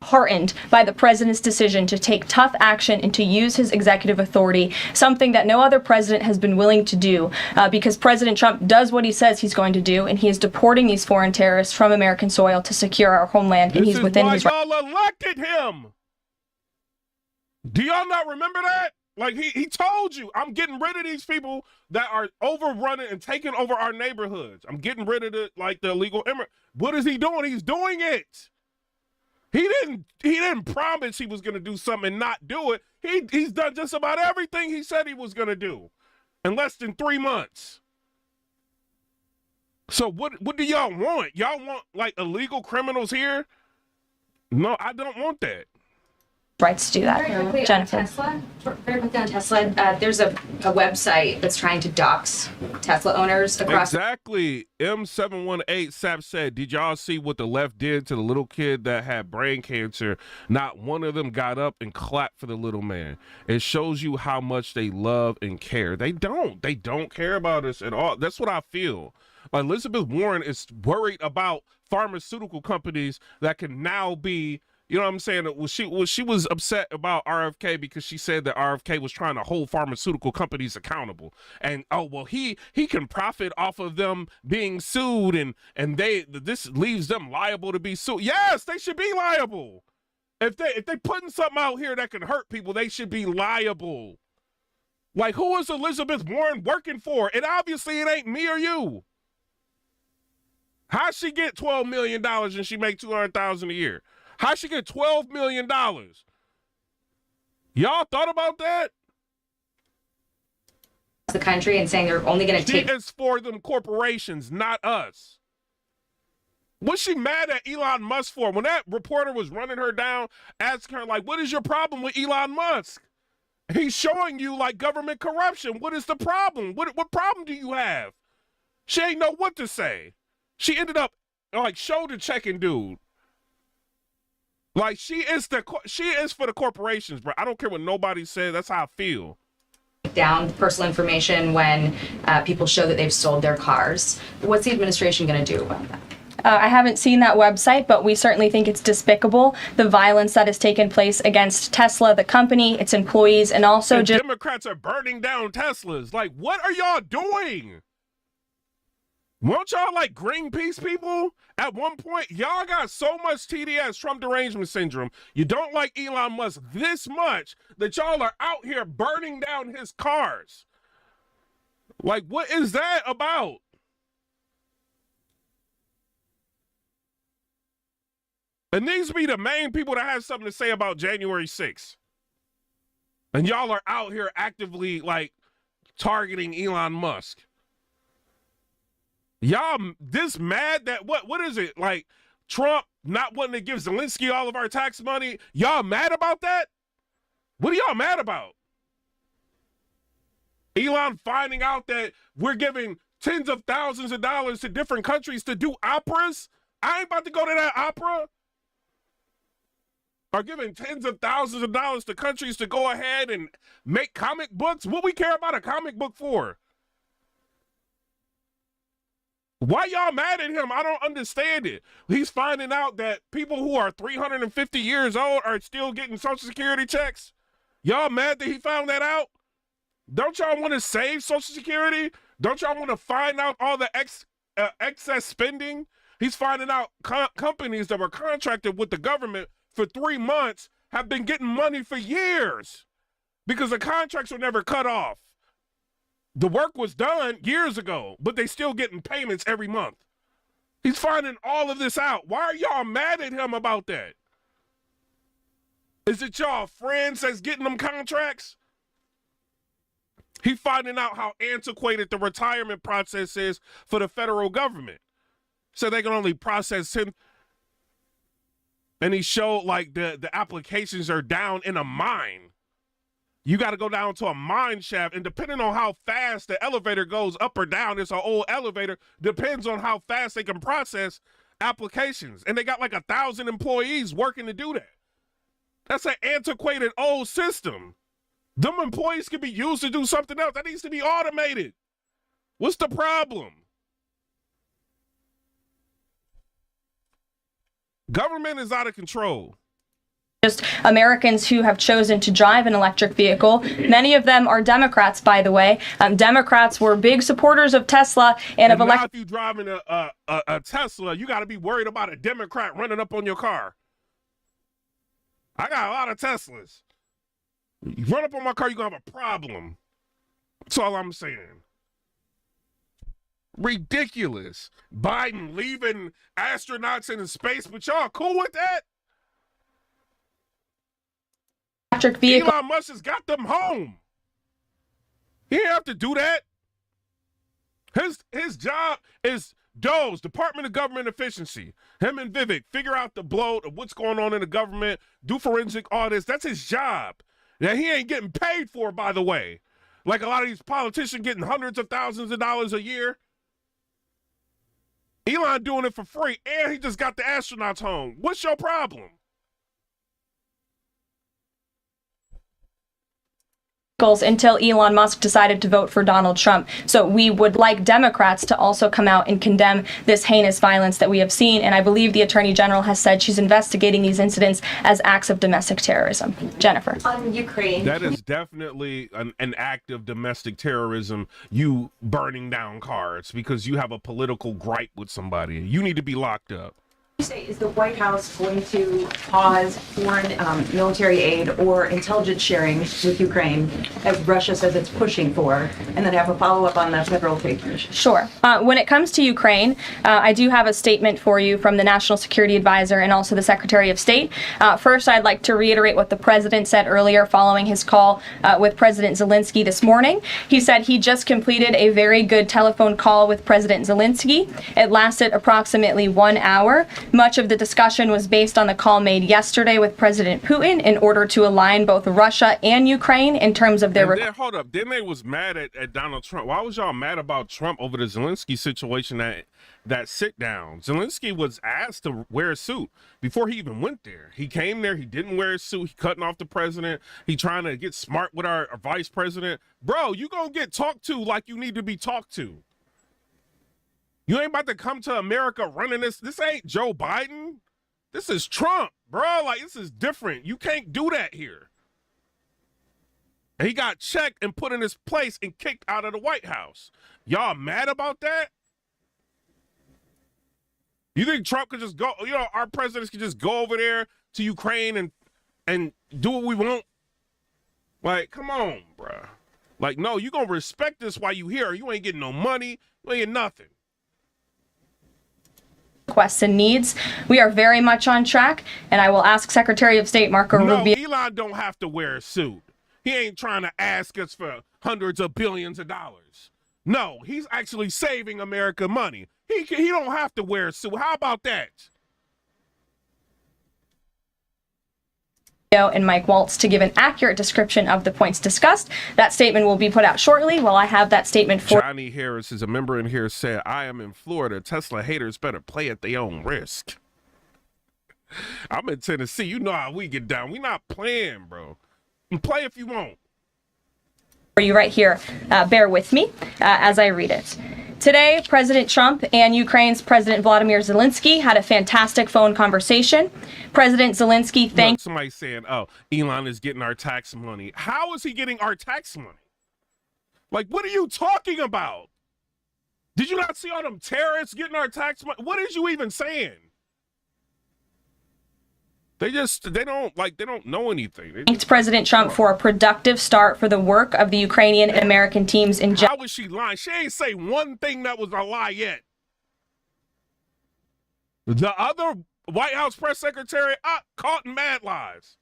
Speaker 2: Heartened by the president's decision to take tough action and to use his executive authority, something that no other president has been willing to do, because President Trump does what he says he's going to do, and he is deporting these foreign terrorists from American soil to secure our homeland, and he's within his right.
Speaker 1: Y'all elected him. Do y'all not remember that? Like, he told you, I'm getting rid of these people that are overrunning and taking over our neighborhoods. I'm getting rid of the illegal immigrant. What is he doing? He's doing it. He didn't promise he was going to do something and not do it. He's done just about everything he said he was going to do in less than 3 months. So what do y'all want? Y'all want, like, illegal criminals here? No, I don't want that.
Speaker 2: Rights to do that.
Speaker 5: Very quickly
Speaker 2: Jennifer.
Speaker 5: on Tesla. Very quickly on Tesla. There's a website that's trying to dox Tesla owners across.
Speaker 1: Exactly. M718 Sap said, did y'all see what the left did to the little kid that had brain cancer? Not one of them got up and clapped for the little man. It shows you how much they love and care. They don't. They don't care about us at all. That's what I feel. Elizabeth Warren is worried about pharmaceutical companies that can now be, You know what I'm saying? She was upset about RFK because she said that RFK was trying to hold pharmaceutical companies accountable. And oh well, he can profit off of them being sued, and this leaves them liable to be sued. Yes, they should be liable. If they putting something out here that can hurt people, they should be liable. Like, who is Elizabeth Warren working for? And obviously it ain't me or you. How she get $12 million and she make $200,000 a year? How she get $12 million? Y'all thought about that?
Speaker 5: The country and saying they're only going to take.
Speaker 1: It's for them corporations, not us. What's she mad at Elon Musk for? When that reporter was running her down, asking her, like, what is your problem with Elon Musk? He's showing you, like, government corruption. What is the problem? What problem do you have? She ain't know what to say. She ended up, like, shoulder checking dude. Like, she is for the corporations, bro. I don't care what nobody says. That's how I feel.
Speaker 5: Down personal information when people show that they've sold their cars. What's the administration going to do about that?
Speaker 2: I haven't seen that website, but we certainly think it's despicable, the violence that has taken place against Tesla, the company, its employees, and also
Speaker 1: and Democrats are burning down Teslas. Like, what are y'all doing? Won't y'all like Greenpeace people? At one point, y'all got so much TDS, Trump derangement syndrome. You don't like Elon Musk this much that y'all are out here burning down his cars. Like, what is that about? It needs to be the main people that have something to say about January 6th. And y'all are out here actively, like, targeting Elon Musk. Y'all this mad that, what is it? Like, Trump not wanting to give Zelensky all of our tax money? Y'all mad about that? What are y'all mad about? Elon finding out that we're giving tens of thousands of dollars to different countries to do operas? I ain't about to go to that opera. Are giving tens of thousands of dollars to countries to go ahead and make comic books? What we care about a comic book for? Why y'all mad at him? I don't understand it. He's finding out that people who are 350 years old are still getting Social Security checks. Y'all mad that he found that out? Don't y'all want to save Social Security? Don't y'all want to find out all the excess spending? He's finding out companies that were contracted with the government for 3 months have been getting money for years because the contracts were never cut off. The work was done years ago, but they still getting payments every month. He's finding all of this out. Why are y'all mad at him about that? Is it y'all friends that's getting them contracts? He's finding out how antiquated the retirement process is for the federal government. So they can only process him. And he showed like the applications are down in a mine. You got to go down to a mine shaft, and depending on how fast the elevator goes up or down, it's an old elevator, depends on how fast they can process applications. And they got like 1,000 employees working to do that. That's an antiquated old system. Them employees can be used to do something else. That needs to be automated. What's the problem? Government is out of control.
Speaker 2: Just Americans who have chosen to drive an electric vehicle. Many of them are Democrats, by the way. Democrats were big supporters of Tesla and of electric.
Speaker 1: Now if you're driving a Tesla, you got to be worried about a Democrat running up on your car. I got a lot of Teslas. You run up on my car, you're going to have a problem. That's all I'm saying. Ridiculous. Biden leaving astronauts in space, but y'all cool with that?
Speaker 2: Electric vehicle.
Speaker 1: Elon Musk has got them home. He didn't have to do that. His job is DOE's, Department of Government Efficiency. Him and Vivek figure out the bloat of what's going on in the government, do forensic audits. That's his job. That he ain't getting paid for, by the way. Like a lot of these politicians getting hundreds of thousands of dollars a year. Elon doing it for free, and he just got the astronauts home. What's your problem?
Speaker 2: until Elon Musk decided to vote for Donald Trump. So we would like Democrats to also come out and condemn this heinous violence that we have seen. And I believe the Attorney General has said she's investigating these incidents as acts of domestic terrorism. Jennifer.
Speaker 6: On Ukraine.
Speaker 1: That is definitely an act of domestic terrorism, you burning down cars because you have a political gripe with somebody. You need to be locked up.
Speaker 6: Is the White House going to pause foreign military aid or intelligence sharing with Ukraine, as Russia says it's pushing for? And then have a follow-up on the Federal Trade Commission.
Speaker 2: Sure. When it comes to Ukraine, I do have a statement for you from the National Security Advisor and also the Secretary of State. First, I'd like to reiterate what the President said earlier following his call with President Zelensky this morning. He said he just completed a very good telephone call with President Zelensky. It lasted approximately 1 hour. Much of the discussion was based on the call made yesterday with President Putin in order to align both Russia and Ukraine in terms of their...
Speaker 1: Hold up. Then they was mad at Donald Trump. Why was y'all mad about Trump over the Zelensky situation, that sit down? Zelensky was asked to wear a suit before he even went there. He came there. He didn't wear a suit. He cutting off the president. He trying to get smart with our vice president. Bro, you gonna get talked to like you need to be talked to. You ain't about to come to America running this. This ain't Joe Biden. This is Trump, bro. Like, this is different. You can't do that here. And he got checked and put in his place and kicked out of the White House. Y'all mad about that? You think Trump could just go, our presidents could just go over there to Ukraine and do what we want? Like, come on, bro. Like, no, you gonna respect this while you here. You ain't getting no money. You ain't getting nothing.
Speaker 2: Requests and needs. We are very much on track, and I will ask Secretary of State Marco Rubio.
Speaker 1: Elon don't have to wear a suit. He ain't trying to ask us for hundreds of billions of dollars. No, he's actually saving America money. He don't have to wear a suit. How about that?
Speaker 2: And Mike Waltz to give an accurate description of the points discussed. That statement will be put out shortly. While I have that statement for
Speaker 1: Johnny Harris is a member in here said, I am in Florida. Tesla haters better play at their own risk. I'm in Tennessee. You know how we get down. We not playing, bro. Play if you want.
Speaker 2: For you right here. Bear with me as I read it. Today, President Trump and Ukraine's President Vladimir Zelensky had a fantastic phone conversation. President Zelensky thanked...
Speaker 1: Somebody saying, oh, Elon is getting our tax money. How is he getting our tax money? Like, what are you talking about? Did you not see all them terrorists getting our tax money? What is you even saying? They don't know anything.
Speaker 2: Thanked President Trump for a productive start for the work of the Ukrainian and American teams in
Speaker 1: How was she lying? She ain't say one thing that was a lie yet. The other White House press secretary caught in mad lies.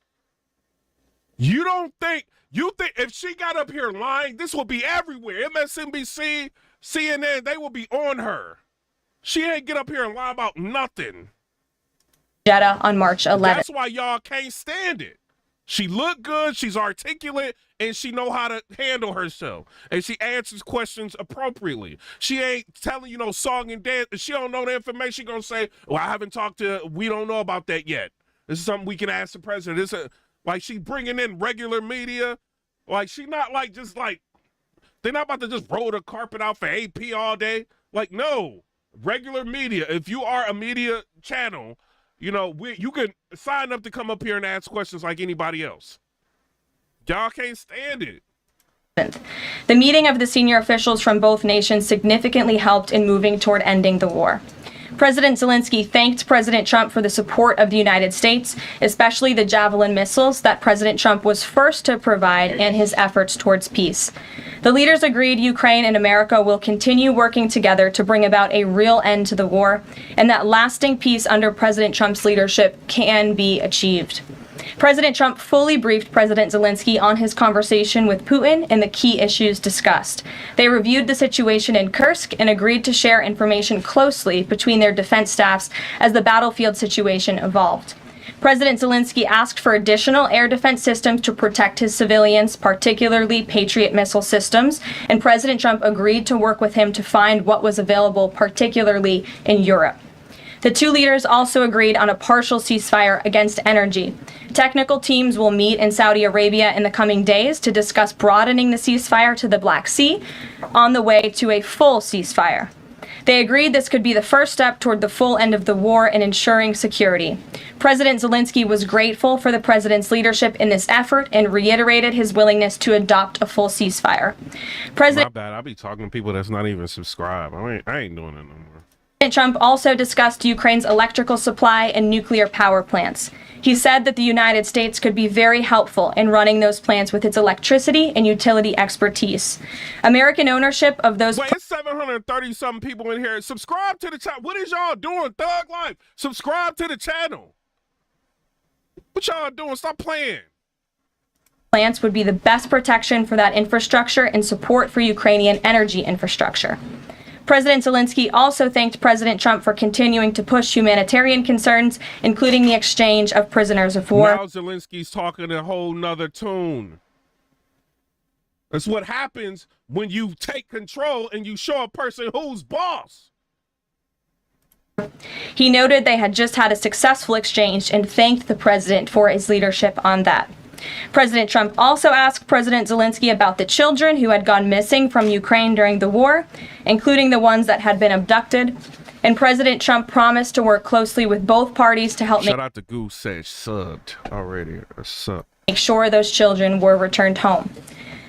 Speaker 1: You think if she got up here lying, this will be everywhere. MSNBC, CNN, they will be on her. She ain't get up here and lie about nothing.
Speaker 2: Jeddah on March 11th.
Speaker 1: That's why y'all can't stand it. She look good, she's articulate, and she know how to handle herself. And she answers questions appropriately. She ain't telling you no song and dance. If she don't know the information, she gonna say, well, I haven't talked to, we don't know about that yet. This is something we can ask the president. Like she bringing in regular media. Like she not like just like, they're not about to just roll the carpet out for AP all day. Like, no, regular media. If you are a media channel, you can sign up to come up here and ask questions like anybody else. Y'all can't stand it.
Speaker 2: The meeting of the senior officials from both nations significantly helped in moving toward ending the war. President Zelensky thanked President Trump for the support of the United States, especially the Javelin missiles that President Trump was first to provide and his efforts towards peace. The leaders agreed Ukraine and America will continue working together to bring about a real end to the war, and that lasting peace under President Trump's leadership can be achieved. President Trump fully briefed President Zelensky on his conversation with Putin and the key issues discussed. They reviewed the situation in Kursk and agreed to share information closely between their defense staffs as the battlefield situation evolved. President Zelensky asked for additional air defense systems to protect his civilians, particularly Patriot missile systems, and President Trump agreed to work with him to find what was available, particularly in Europe. The two leaders also agreed on a partial ceasefire against energy. Technical teams will meet in Saudi Arabia in the coming days to discuss broadening the ceasefire to the Black Sea on the way to a full ceasefire. They agreed this could be the first step toward the full end of the war and ensuring security. President Zelensky was grateful for the president's leadership in this effort and reiterated his willingness to adopt a full ceasefire.
Speaker 1: My bad. I'll be talking to people that's not even subscribed. I ain't doing it no more.
Speaker 2: President Trump also discussed Ukraine's electrical supply and nuclear power plants. He said that the United States could be very helpful in running those plants with its electricity and utility expertise. American ownership of those...
Speaker 1: Wait, it's 730-something people in here. Subscribe to the channel. What is y'all doing, Thug Life? Subscribe to the channel. What y'all doing? Stop playing.
Speaker 2: Plants would be the best protection for that infrastructure and support for Ukrainian energy infrastructure. President Zelensky also thanked President Trump for continuing to push humanitarian concerns, including the exchange of prisoners of war.
Speaker 1: Now Zelensky's talking a whole nother tune. That's what happens when you take control and you show a person who's boss.
Speaker 2: He noted they had just had a successful exchange and thanked the president for his leadership on that. President Trump also asked President Zelensky about the children who had gone missing from Ukraine during the war, including the ones that had been abducted. And President Trump promised to work closely with both parties to help
Speaker 1: Shout out to Goose said subbed already.
Speaker 2: make sure those children were returned home.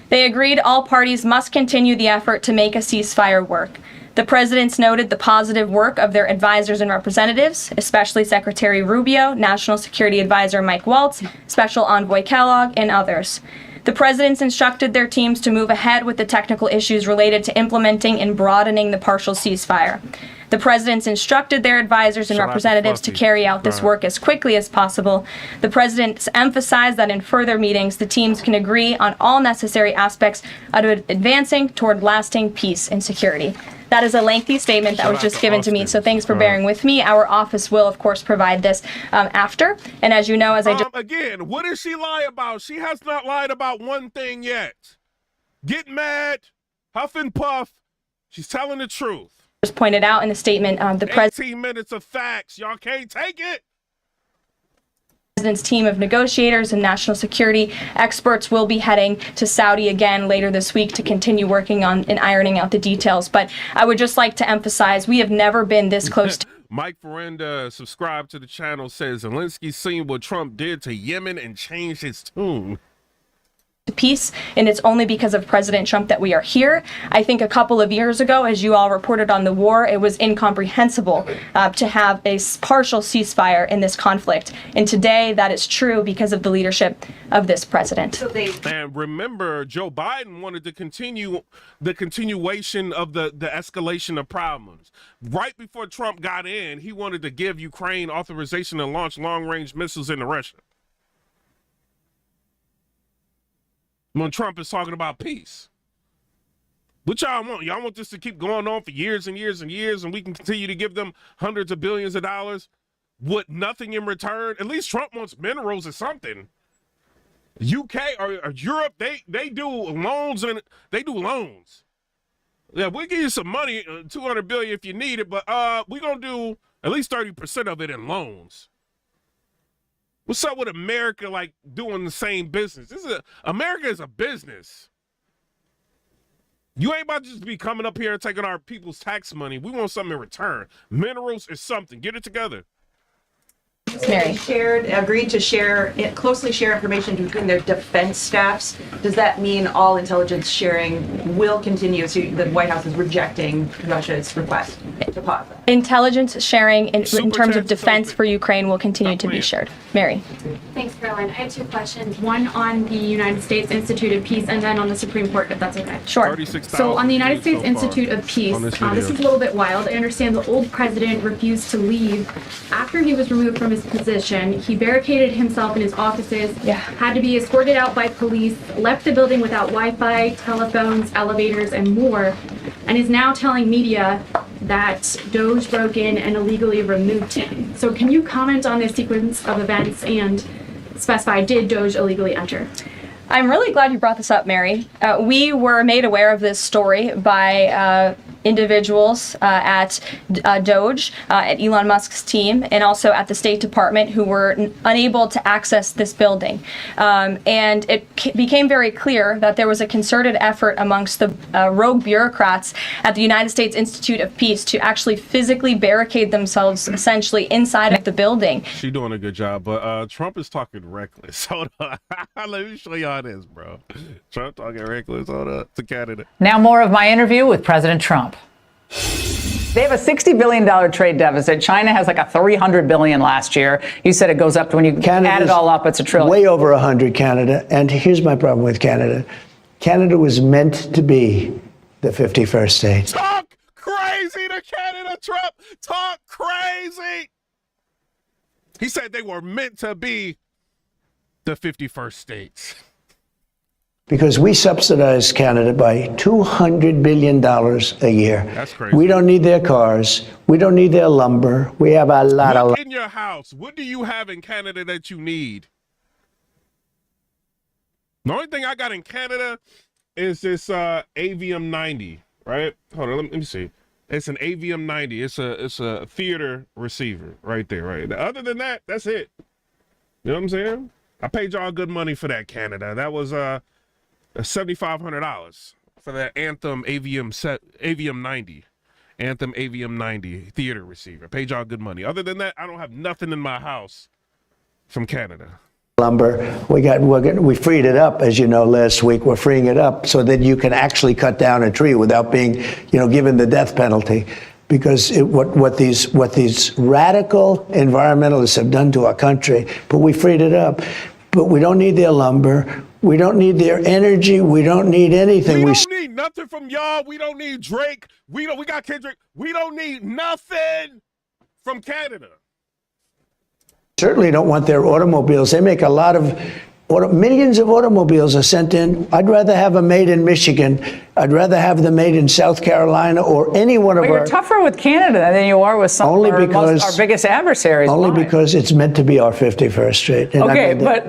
Speaker 2: They agreed all parties must continue the effort to make a ceasefire work. The presidents noted the positive work of their advisors and representatives, especially Secretary Rubio, National Security Advisor Mike Waltz, Special Envoy Kellogg, and others. The presidents instructed their teams to move ahead with the technical issues related to implementing and broadening the partial ceasefire. The presidents instructed their advisors and representatives to carry out this work as quickly as possible. The presidents emphasized that in further meetings, the teams can agree on all necessary aspects of advancing toward lasting peace and security. That is a lengthy statement that was just given to me, so thanks for bearing with me. Our office will, of course, provide this after. And as you know, as I just...
Speaker 1: Again, what did she lie about? She has not lied about one thing yet. Get mad, huff and puff. She's telling the truth.
Speaker 2: Just pointed out in the statement, the
Speaker 1: 18 minutes of facts. Y'all can't take it.
Speaker 2: President's team of negotiators and national security experts will be heading to Saudi again later this week to continue working on and ironing out the details. But I would just like to emphasize we have never been this close to...
Speaker 1: Mike Ferrenda, subscribe to the channel, says Zelensky seen what Trump did to Yemen and changed his tune.
Speaker 2: Peace, and it's only because of President Trump that we are here. I think a couple of years ago, as you all reported on the war, it was incomprehensible to have a partial ceasefire in this conflict. And today, that is true because of the leadership of this president.
Speaker 1: And remember, Joe Biden wanted to continue the continuation of the escalation of problems. Right before Trump got in, he wanted to give Ukraine authorization to launch long-range missiles into Russia. When Trump is talking about peace. What y'all want? Y'all want this to keep going on for years and years and years, and we can continue to give them hundreds of billions of dollars with nothing in return? At least Trump wants minerals or something. UK or Europe, they do loans and they do loans. Yeah, we'll give you some money, $200 billion if you need it, but we're gonna do at least 30% of it in loans. What's up with America, like, doing the same business? America is a business. You ain't about to just be coming up here and taking our people's tax money. We want something in return. Minerals is something. Get it together.
Speaker 2: Mary.
Speaker 6: Agreed to closely share information between their defense staffs. Does that mean all intelligence sharing will continue? So the White House is rejecting Russia's request to pause that.
Speaker 2: Intelligence sharing in terms of defense for Ukraine will continue to be shared. Mary.
Speaker 7: Thanks, Caroline. I have two questions. One on the United States Institute of Peace, and then on the Supreme Court, if that's okay.
Speaker 2: Sure.
Speaker 7: So on the United States Institute of Peace, this is a little bit wild. I understand the old president refused to leave after he was removed from his position. He barricaded himself in his offices, had to be escorted out by police, left the building without Wi-Fi, telephones, elevators, and more, and is now telling media that Doge broke in and illegally removed him. So can you comment on this sequence of events and specify, did Doge illegally enter?
Speaker 2: I'm really glad you brought this up, Mary. We were made aware of this story by individuals at Doge, at Elon Musk's team, and also at the State Department who were unable to access this building. And it became very clear that there was a concerted effort amongst the rogue bureaucrats at the United States Institute of Peace to actually physically barricade themselves essentially inside of the building.
Speaker 1: She doing a good job, but Trump is talking reckless. Hold on. Let me show y'all this, bro. Trump talking reckless. Hold up. To Canada.
Speaker 8: Now more of my interview with President Trump. They have a $60 billion trade deficit. China has like a $300 billion last year. You said it goes up to, when you add it all up, it's $1 trillion.
Speaker 9: Way over 100, Canada. And here's my problem with Canada. Canada was meant to be the 51st state.
Speaker 1: Talk crazy to Canada, Trump. Talk crazy. He said they were meant to be the 51st states.
Speaker 9: Because we subsidize Canada by $200 billion a year.
Speaker 1: That's crazy.
Speaker 9: We don't need their cars. We don't need their lumber. We have a lot of...
Speaker 1: Look in your house. What do you have in Canada that you need? The only thing I got in Canada is this AVM 90, right? Hold on, let me see. It's an AVM 90. It's a theater receiver right there, right? Other than that, that's it. You know what I'm saying? I paid y'all good money for that, Canada. That was $7,500 for that Anthem AVM 90. Anthem AVM 90 theater receiver. Paid y'all good money. Other than that, I don't have nothing in my house from Canada.
Speaker 9: lumber. We freed it up, as you know, last week. We're freeing it up so that you can actually cut down a tree without being, given the death penalty. Because what these radical environmentalists have done to our country, but we freed it up. But we don't need their lumber. We don't need their energy. We don't need anything.
Speaker 1: We don't need nothing from y'all. We don't need Drake. We got Kendrick. We don't need nothing from Canada.
Speaker 9: Certainly don't want their automobiles. They make a lot of millions of automobiles are sent in. I'd rather have them made in Michigan. I'd rather have them made in South Carolina or any one of our...
Speaker 8: You're tougher with Canada than you are with some of our biggest adversaries.
Speaker 9: Only because it's meant to be our 51st state. And
Speaker 8: okay, but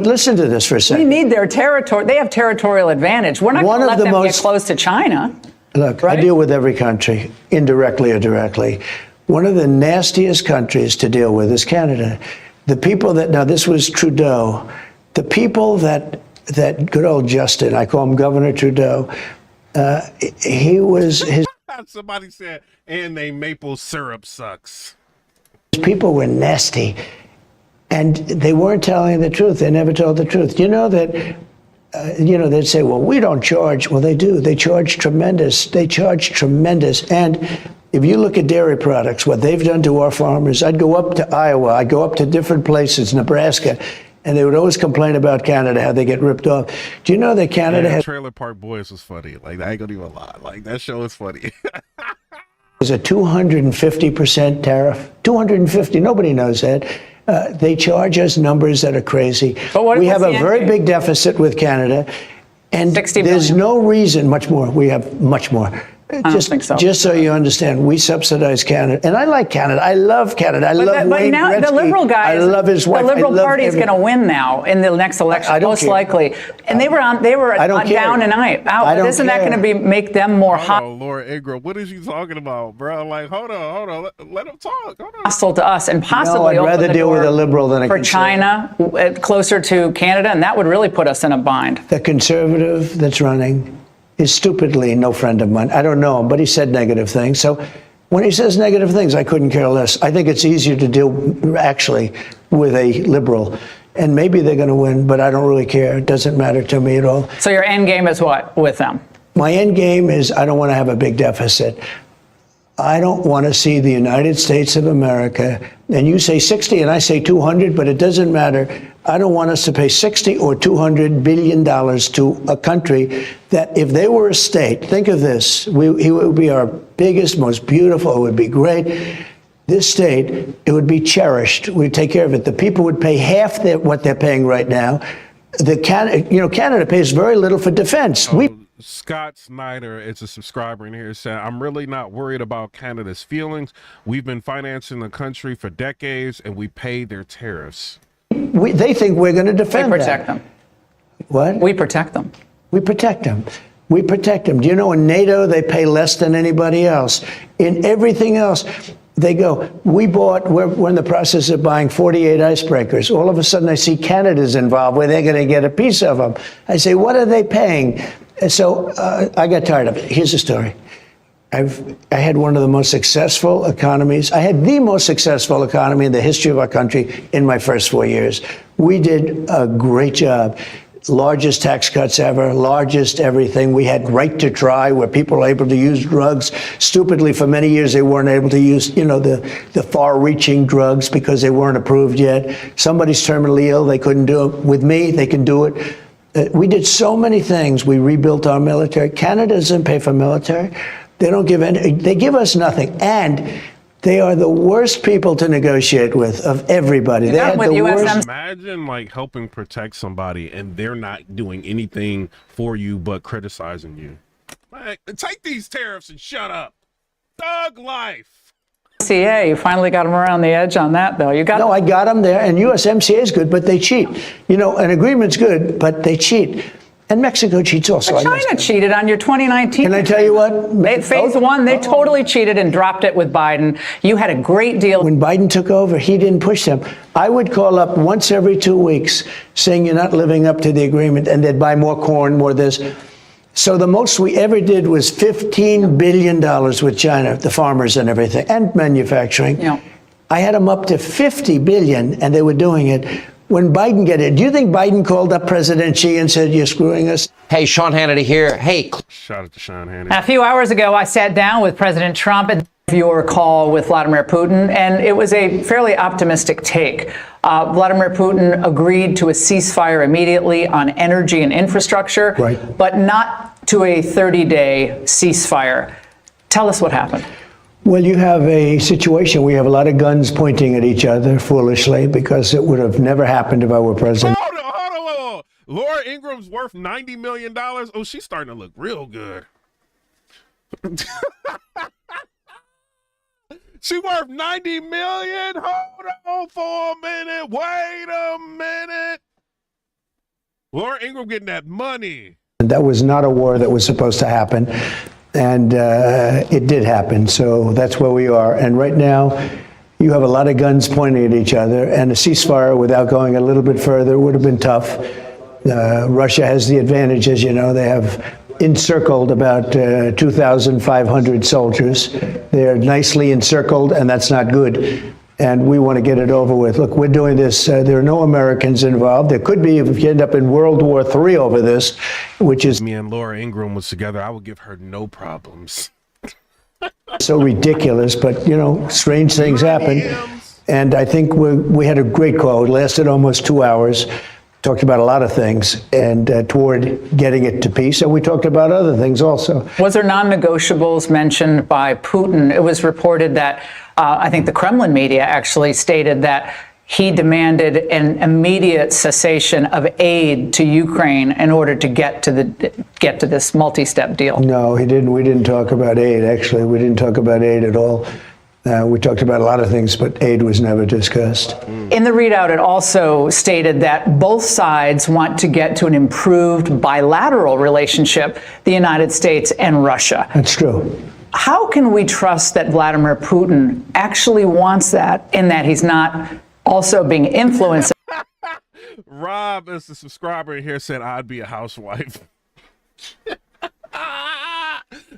Speaker 9: listen to this for a second.
Speaker 8: We need their territory. They have territorial advantage. We're not going to let them get close to China.
Speaker 9: Look,
Speaker 8: right?
Speaker 9: I deal with every country, indirectly or directly. One of the nastiest countries to deal with is Canada. The people that... Now, this was Trudeau. The people that good old Justin, I call him Governor Trudeau, his
Speaker 1: Somebody said, and they maple syrup sucks.
Speaker 9: People were nasty, and they weren't telling the truth. They never told the truth. You know that, they'd say, well, we don't charge. Well, they do. They charge tremendous. And if you look at dairy products, what they've done to our farmers, I'd go up to Iowa, I'd go up to different places, Nebraska, and they would always complain about Canada, how they get ripped off. Do you know that Canada has...
Speaker 1: Trailer Park Boys was funny. Like, I ain't gonna even lie. Like, that show is funny.
Speaker 9: There's a 250% tariff. 250, nobody knows that. They charge us numbers that are crazy. We have a very big deficit with Canada, and there's no reason, much more. We have much more.
Speaker 8: I don't think so.
Speaker 9: Just so you understand, we subsidize Canada, and I like Canada. I love Canada. I love Wayne
Speaker 8: now
Speaker 9: Gretzky.
Speaker 8: The Liberal guys,
Speaker 9: I love his wife.
Speaker 8: The Liberal Party is going to win now in the next election, most likely. And they were down and out. Isn't that going to make them more
Speaker 1: Laura Ingram, what is you talking about, bro? Like, hold on. Let him talk.
Speaker 8: Hostile to us, and possibly
Speaker 9: I'd rather deal with a liberal than a
Speaker 8: for China, closer to Canada, and that would really put us in a bind.
Speaker 9: The conservative that's running is stupidly no friend of mine. I don't know him, but he said negative things. So when he says negative things, I couldn't care less. I think it's easier to deal, actually, with a liberal. And maybe they're going to win, but I don't really care. It doesn't matter to me at all.
Speaker 8: So your end game is what with them?
Speaker 9: My end game is I don't want to have a big deficit. I don't want to see the United States of America, and you say 60 and I say 200, but it doesn't matter. I don't want us to pay 60 or 200 billion dollars to a country that if they were a state, think of this, it would be our biggest, most beautiful, it would be great. This state, it would be cherished. We'd take care of it. The people would pay half what they're paying right now. Canada pays very little for defense.
Speaker 1: Scott Snyder is a subscriber in here saying, I'm really not worried about Canada's feelings. We've been financing the country for decades and we pay their tariffs.
Speaker 9: They think we're going to defend them.
Speaker 8: We protect them.
Speaker 9: What?
Speaker 8: We protect them.
Speaker 9: We protect them. We protect them. Do you know in NATO they pay less than anybody else? In everything else, they go, we're in the process of buying 48 icebreakers. All of a sudden I see Canada's involved where they're going to get a piece of them. I say, what are they paying? And so I got tired of it. Here's the story. I had one of the most successful economies. I had the most successful economy in the history of our country in my first 4 years. We did a great job. Largest tax cuts ever, largest everything. We had right to try where people were able to use drugs. Stupidly, for many years, they weren't able to use, the far-reaching drugs because they weren't approved yet. Somebody's terminally ill, they couldn't do it. With me, they can do it. We did so many things. We rebuilt our military. Canada doesn't pay for military. They don't give any, they give us nothing. And they are the worst people to negotiate with of everybody. They had the worst.
Speaker 1: Imagine like helping protect somebody and they're not doing anything for you but criticizing you. Like, take these tariffs and shut up. Thug life.
Speaker 8: USMCA, you finally got them around the edge on that, though.
Speaker 9: No, I got them there, and USMCA is good, but they cheat. An agreement's good, but they cheat. And Mexico cheats also.
Speaker 8: But China cheated on your 2019.
Speaker 9: Can I tell you what?
Speaker 8: Phase one, they totally cheated and dropped it with Biden. You had a great deal.
Speaker 9: When Biden took over, he didn't push them. I would call up once every 2 weeks saying you're not living up to the agreement, and they'd buy more corn, more this. So the most we ever did was $15 billion with China, the farmers and everything, and manufacturing.
Speaker 8: Yeah.
Speaker 9: I had them up to $50 billion, and they were doing it. When Biden get it, do you think Biden called up President Xi and said, you're screwing us?
Speaker 10: Hey, Sean Hannity here. Hey.
Speaker 1: Shout out to Sean Hannity.
Speaker 8: A few hours ago, I sat down with President Trump and your call with Vladimir Putin, and it was a fairly optimistic take. Vladimir Putin agreed to a ceasefire immediately on energy and infrastructure,
Speaker 9: right,
Speaker 8: but not to a 30-day ceasefire. Tell us what happened.
Speaker 9: Well, you have a situation where you have a lot of guns pointing at each other foolishly because it would have never happened if I were president.
Speaker 1: Hold on. Laura Ingram's worth $90 million. Oh, she's starting to look real good. She worth $90 million. Hold on for a minute. Wait a minute. Laura Ingram getting that money.
Speaker 9: That was not a war that was supposed to happen. And it did happen. So that's where we are. And right now, you have a lot of guns pointing at each other. And a ceasefire without going a little bit further would have been tough. Russia has the advantage, as you know. They have encircled about 2,500 soldiers. They're nicely encircled, and that's not good. And we want to get it over with. Look, we're doing this. There are no Americans involved. There could be if you end up in World War III over this, which is...
Speaker 1: Me and Laura Ingram was together, I would give her no problems.
Speaker 9: So ridiculous, but, strange things happen. And I think we had a great call. It lasted almost 2 hours. Talked about a lot of things and toward getting it to peace. And we talked about other things also.
Speaker 8: Was there non-negotiables mentioned by Putin? It was reported that I think the Kremlin media actually stated that he demanded an immediate cessation of aid to Ukraine in order to get to this multi-step deal.
Speaker 9: No, he didn't. We didn't talk about aid. Actually, we didn't talk about aid at all. We talked about a lot of things, but aid was never discussed.
Speaker 8: In the readout, it also stated that both sides want to get to an improved bilateral relationship, the United States and Russia.
Speaker 9: That's true.
Speaker 8: How can we trust that Vladimir Putin actually wants that, in that he's not also being influenced?
Speaker 1: Rob, as the subscriber in here, said I'd be a housewife.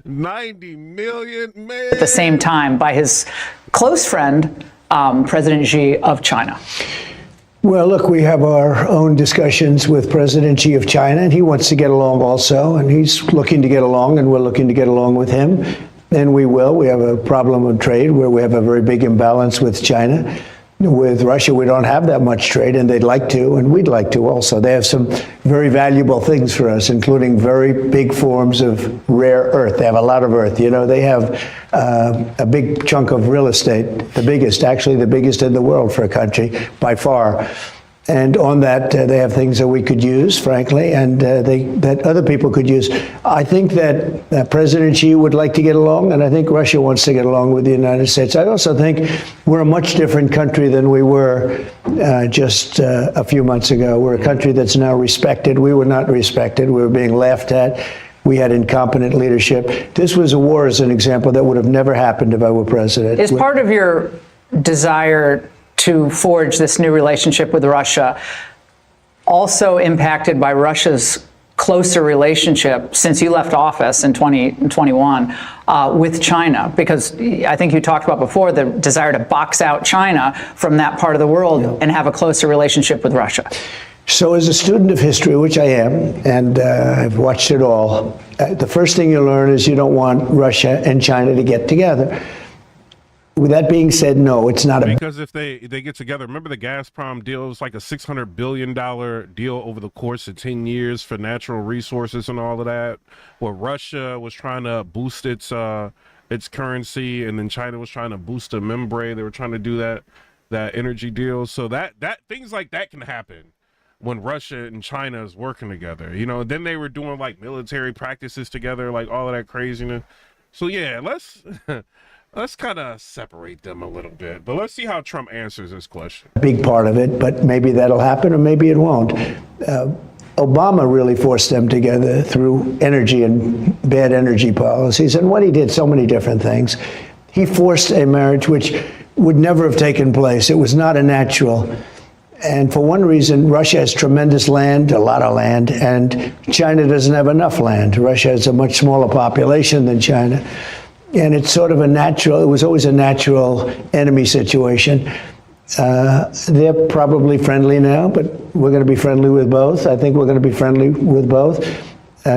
Speaker 1: 90 million, man.
Speaker 8: At the same time, by his close friend, President Xi of China.
Speaker 9: Well, look, we have our own discussions with President Xi of China, and he wants to get along also, and he's looking to get along, and we're looking to get along with him, and we will. We have a problem of trade where we have a very big imbalance with China. With Russia, we don't have that much trade, and they'd like to, and we'd like to also. They have some very valuable things for us, including very big forms of rare earth. They have a lot of earth. They have a big chunk of real estate, the biggest in the world for a country, by far. And on that, they have things that we could use, frankly, and that other people could use. I think that President Xi would like to get along, and I think Russia wants to get along with the United States. I also think we're a much different country than we were just a few months ago. We're a country that's now respected. We were not respected. We were being laughed at. We had incompetent leadership. This was a war, as an example, that would have never happened if I were president.
Speaker 8: Is part of your desire to forge this new relationship with Russia also impacted by Russia's closer relationship since you left office in 2021 with China? Because I think you talked about before the desire to box out China from that part of the world and have a closer relationship with Russia.
Speaker 9: So as a student of history, which I am, and I've watched it all, the first thing you learn is you don't want Russia and China to get together. With that being said, no, it's not
Speaker 1: because if they get together, remember the Gazprom deal? It was like a $600 billion deal over the course of 10 years for natural resources and all of that, where Russia was trying to boost its currency, and then China was trying to boost the membrane. They were trying to do that energy deal. So that things like that can happen when Russia and China is working together. You know, then they were doing like military practices together, like all of that craziness. So yeah, let's kind of separate them a little bit, but let's see how Trump answers this question.
Speaker 9: a big part of it, but maybe that'll happen or maybe it won't. Obama really forced them together through energy and bad energy policies. And what he did, so many different things. He forced a marriage which would never have taken place. It was not a natural. And for one reason, Russia has tremendous land, a lot of land, and China doesn't have enough land. Russia has a much smaller population than China. And it's sort of it was always a natural enemy situation. They're probably friendly now, but we're going to be friendly with both. I think we're going to be friendly with both.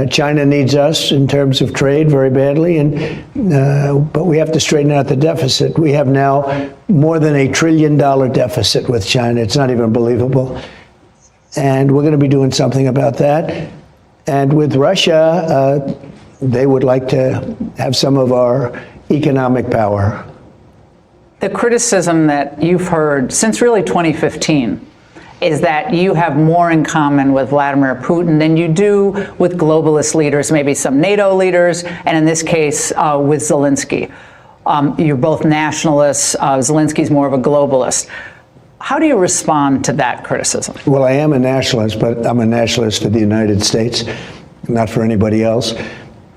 Speaker 9: China needs us in terms of trade very badly, but we have to straighten out the deficit. We have now more than $1 trillion deficit with China. It's not even believable. And we're going to be doing something about that. And with Russia, they would like to have some of our economic power.
Speaker 8: The criticism that you've heard since really 2015 is that you have more in common with Vladimir Putin than you do with globalist leaders, maybe some NATO leaders, and in this case, with Zelensky. You're both nationalists. Zelensky's more of a globalist. How do you respond to that criticism?
Speaker 9: Well, I am a nationalist, but I'm a nationalist for the United States, not for anybody else.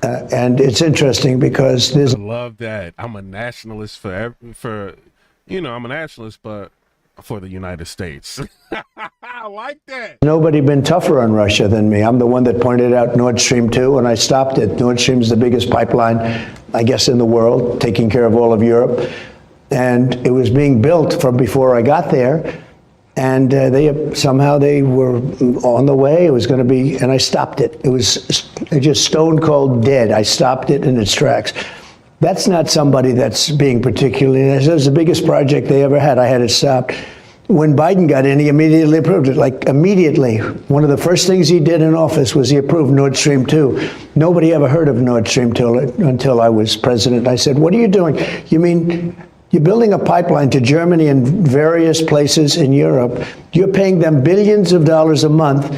Speaker 9: And it's interesting because there's...
Speaker 1: I love that. I'm a nationalist I'm a nationalist, but for the United States. I like that.
Speaker 9: Nobody been tougher on Russia than me. I'm the one that pointed out Nord Stream 2, and I stopped it. Nord Stream's the biggest pipeline, I guess, in the world, taking care of all of Europe. And it was being built from before I got there. And they were on the way. It was going to be, and I stopped it. It was just stone cold dead. I stopped it in its tracks. That's not somebody that's being particularly, it was the biggest project they ever had. I had it stopped. When Biden got in, he immediately approved it, like immediately. One of the first things he did in office was he approved Nord Stream 2. Nobody ever heard of Nord Stream 2 until I was president. I said, what are you doing? You mean you're building a pipeline to Germany and various places in Europe. You're paying them billions of dollars a month,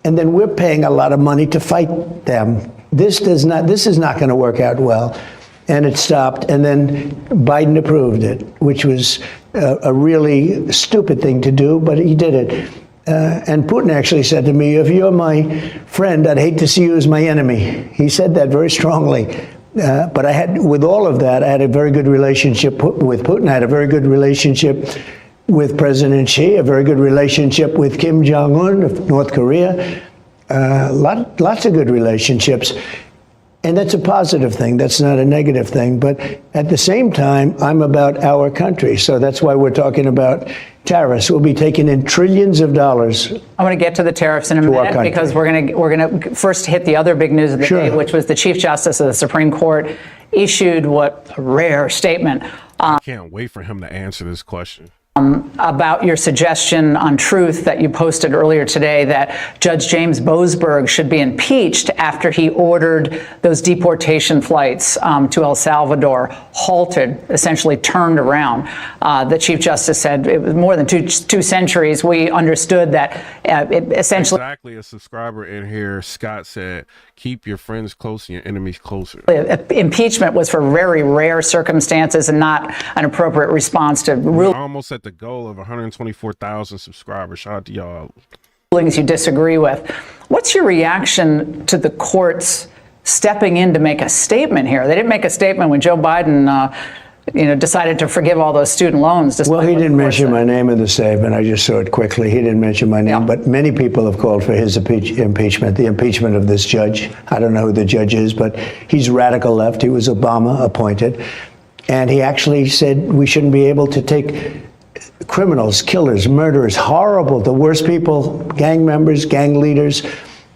Speaker 9: and then we're paying a lot of money to fight them. This is not going to work out well. And it stopped, and then Biden approved it, which was a really stupid thing to do, but he did it. And Putin actually said to me, if you're my friend, I'd hate to see you as my enemy. He said that very strongly. But with all of that, I had a very good relationship with Putin. I had a very good relationship with President Xi, a very good relationship with Kim Jong-un of North Korea. Lots of good relationships. And that's a positive thing. That's not a negative thing. But at the same time, I'm about our country. So that's why we're talking about tariffs. We'll be taking in trillions of dollars.
Speaker 8: I want to get to the tariffs in a minute because we're going to first hit the other big news of the day, which was the Chief Justice of the Supreme Court issued what a rare statement.
Speaker 1: I can't wait for him to answer this question.
Speaker 8: About your suggestion on Truth that you posted earlier today that Judge James Boasberg should be impeached after he ordered those deportation flights to El Salvador halted, essentially turned around. The Chief Justice said it was more than two centuries. We understood that it essentially...
Speaker 1: Exactly. A subscriber in here, Scott, said, keep your friends close and your enemies closer.
Speaker 8: Impeachment was for very rare circumstances and not an appropriate response to rulings.
Speaker 1: Almost at the goal of 124,000 subscribers. Shout out to y'all.
Speaker 8: Rulings you disagree with. What's your reaction to the court's stepping in to make a statement here. They didn't make a statement when Joe Biden, decided to forgive all those student loans.
Speaker 9: Well, he didn't mention my name in the statement. I just saw it quickly. He didn't mention my name, but many people have called for his impeachment, the impeachment of this judge. I don't know who the judge is, but he's radical left. He was Obama appointed. And he actually said we shouldn't be able to take criminals, killers, murderers, horrible, the worst people, gang members, gang leaders,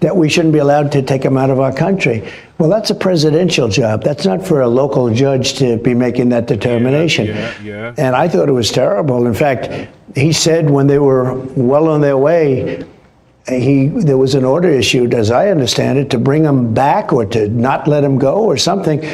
Speaker 9: that we shouldn't be allowed to take them out of our country. Well, that's a presidential job. That's not for a local judge to be making that determination.
Speaker 1: Yeah.
Speaker 9: And I thought it was terrible. In fact, he said when they were well on their way, there was an order issued, as I understand it, to bring them back or to not let them go or something.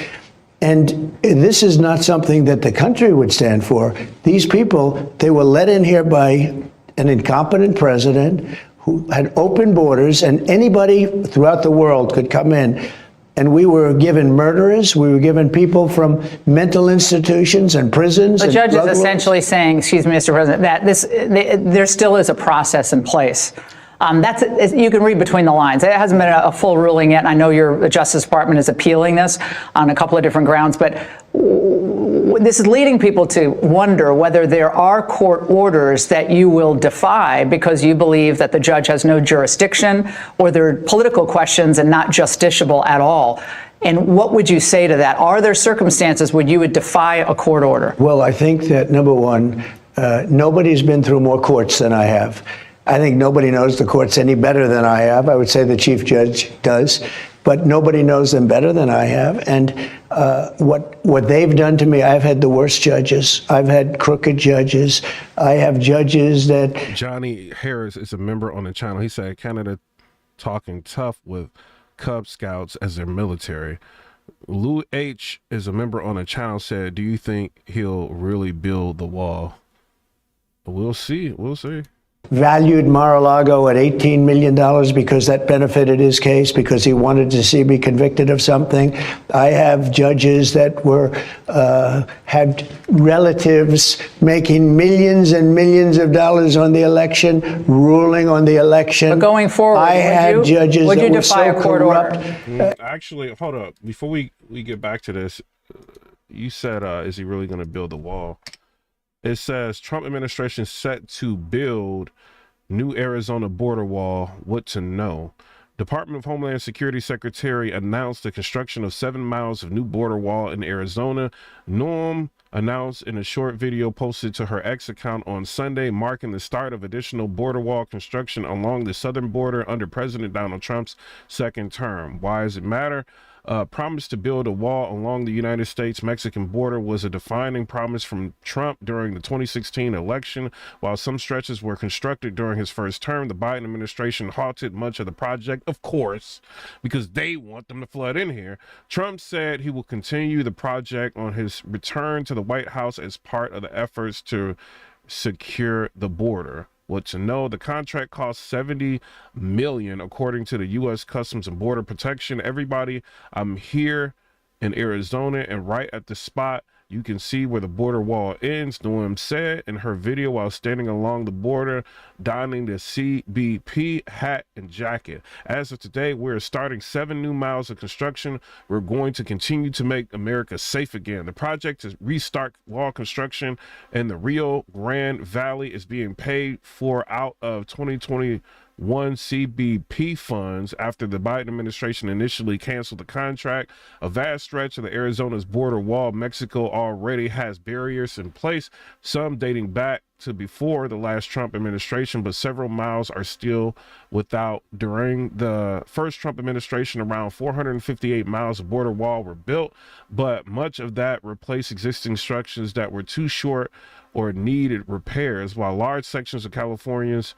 Speaker 9: And this is not something that the country would stand for. These people, they were let in here by an incompetent president who had open borders, and anybody throughout the world could come in. And we were given murderers, we were given people from mental institutions and prisons.
Speaker 8: The
Speaker 9: and
Speaker 8: judge is
Speaker 9: drug lords.
Speaker 8: essentially saying, excuse me, Mr. President, that there still is a process in place. You can read between the lines. It hasn't been a full ruling yet. And I know the Justice Department is appealing this on a couple of different grounds, but this is leading people to wonder whether there are court orders that you will defy because you believe that the judge has no jurisdiction or they're political questions and not justiciable at all. And what would you say to that? Are there circumstances where you would defy a court order?
Speaker 9: Well, I think that, number one, nobody's been through more courts than I have. I think nobody knows the courts any better than I have. I would say the chief judge does, but nobody knows them better than I have. And what they've done to me, I've had the worst judges. I've had crooked judges. I have judges that...
Speaker 1: Johnny Harris is a member on the channel. He said Canada talking tough with Cub Scouts as their military. Lou H is a member on the channel, said, do you think he'll really build the wall? We'll see. We'll see.
Speaker 9: Valued Mar-a-Lago at $18 million because that benefited his case, because he wanted to see me convicted of something. I have judges that had relatives making millions and millions of dollars on the election, ruling on the election.
Speaker 8: But going forward,
Speaker 9: I had judges
Speaker 8: would
Speaker 9: that
Speaker 8: you
Speaker 9: were
Speaker 8: defy
Speaker 9: so
Speaker 8: a court
Speaker 9: corrupt.
Speaker 8: order?
Speaker 1: Actually, hold up. Before we get back to this, you said, is he really going to build the wall? It says Trump administration set to build new Arizona border wall. What to know? Department of Homeland Security Secretary announced the construction of 7 miles of new border wall in Arizona. Norm announced in a short video posted to her X account on Sunday, marking the start of additional border wall construction along the southern border under President Donald Trump's second term. Why does it matter? Promise to build a wall along the United States-Mexican border was a defining promise from Trump during the 2016 election. While some stretches were constructed during his first term, the Biden administration halted much of the project, of course, because they want them to flood in here. Trump said he will continue the project on his return to the White House as part of the efforts to secure the border. What to know? The contract cost $70 million, according to the U.S. Customs and Border Protection. Everybody, I'm here in Arizona, and right at the spot, you can see where the border wall ends. Noam said in her video while standing along the border, donning the CBP hat and jacket. As of today, we're starting 7 new miles of construction. We're going to continue to make America safe again. The project to restart wall construction in the Rio Grande Valley is being paid for out of 2021 CBP funds after the Biden administration initially canceled the contract. A vast stretch of the Arizona's border wall, Mexico already has barriers in place, some dating back to before the last Trump administration, but several miles are still without. During the first Trump administration, around 458 miles of border wall were built, but much of that replaced existing structures that were too short or needed repairs. While large sections of California's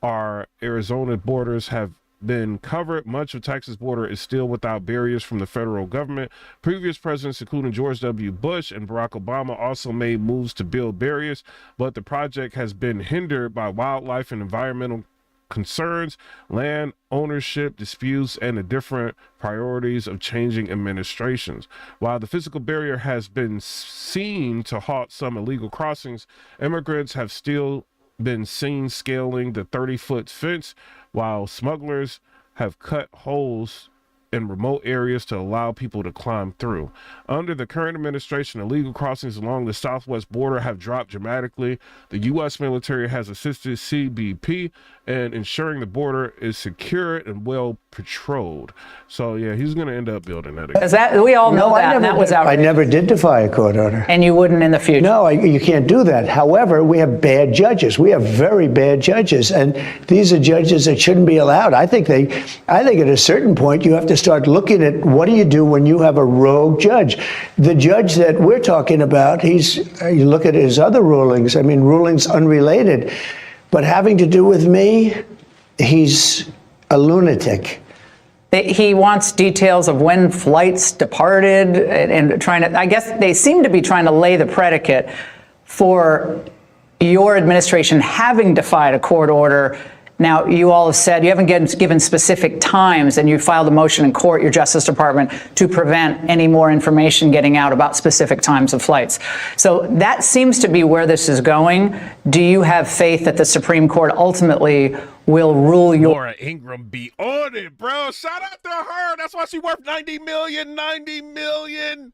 Speaker 1: Arizona borders have been covered, much of Texas border is still without barriers from the federal government. Previous presidents, including George W. Bush and Barack Obama, also made moves to build barriers, but the project has been hindered by wildlife and environmental concerns, land ownership disputes, and the different priorities of changing administrations. While the physical barrier has been seen to halt some illegal crossings, immigrants have still been seen scaling the 30-foot fence, while smugglers have cut holes in remote areas to allow people to climb through. Under the current administration, illegal crossings along the southwest border have dropped dramatically. The U.S. military has assisted CBP in ensuring the border is secure and well patrolled. So yeah, he's going to end up building that again.
Speaker 8: Is that, we all know that, and that was
Speaker 9: I
Speaker 8: outrageous.
Speaker 9: never did defy a court order.
Speaker 8: And you wouldn't in the future.
Speaker 9: No, you can't do that. However, we have bad judges. We have very bad judges, and these are judges that shouldn't be allowed. I think at a certain point you have to start looking at what do you do when you have a rogue judge. The judge that we're talking about, you look at his other rulings. I mean, rulings unrelated, but having to do with me, he's a lunatic.
Speaker 8: He wants details of when flights departed and trying to, I guess they seem to be trying to lay the predicate for your administration having defied a court order. Now, you all have said you haven't given specific times, and you filed a motion in court, your Justice Department, to prevent any more information getting out about specific times of flights. So that seems to be where this is going. Do you have faith that the Supreme Court ultimately will rule your...
Speaker 1: Laura Ingraham be on it, bro. Shout out to her. That's why she's worth 90 million.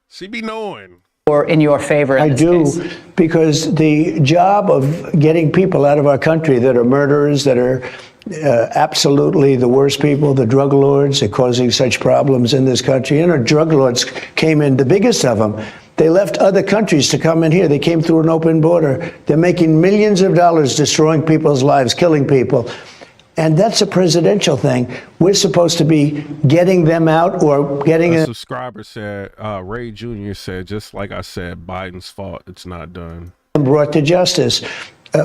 Speaker 1: She be knowing.
Speaker 8: Or in your favor in this case?
Speaker 9: Because the job of getting people out of our country that are murderers, that are absolutely the worst people, the drug lords are causing such problems in this country. You know, drug lords came in, the biggest of them. They left other countries to come in here. They came through an open border. They're making millions of dollars destroying people's lives, killing people. And that's a presidential thing. We're supposed to be getting them out or getting...
Speaker 1: A subscriber said, Ray Jr. said, just like I said, Biden's fault. It's not done.
Speaker 9: Brought to justice.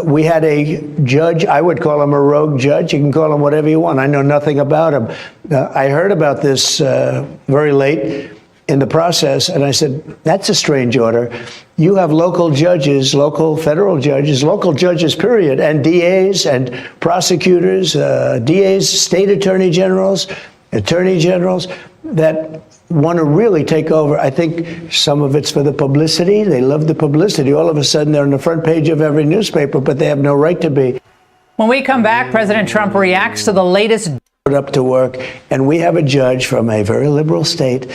Speaker 9: We had a judge, I would call him a rogue judge. You can call him whatever you want. I know nothing about him. I heard about this very late in the process, and I said, that's a strange order. You have local judges, local federal judges, period, and DAs and prosecutors, DAs, state attorney generals that want to really take over. I think some of it's for the publicity. They love the publicity. All of a sudden, they're on the front page of every newspaper, but they have no right to be.
Speaker 8: When we come back, President Trump reacts to the latest...
Speaker 9: Up to work, and we have a judge from a very liberal state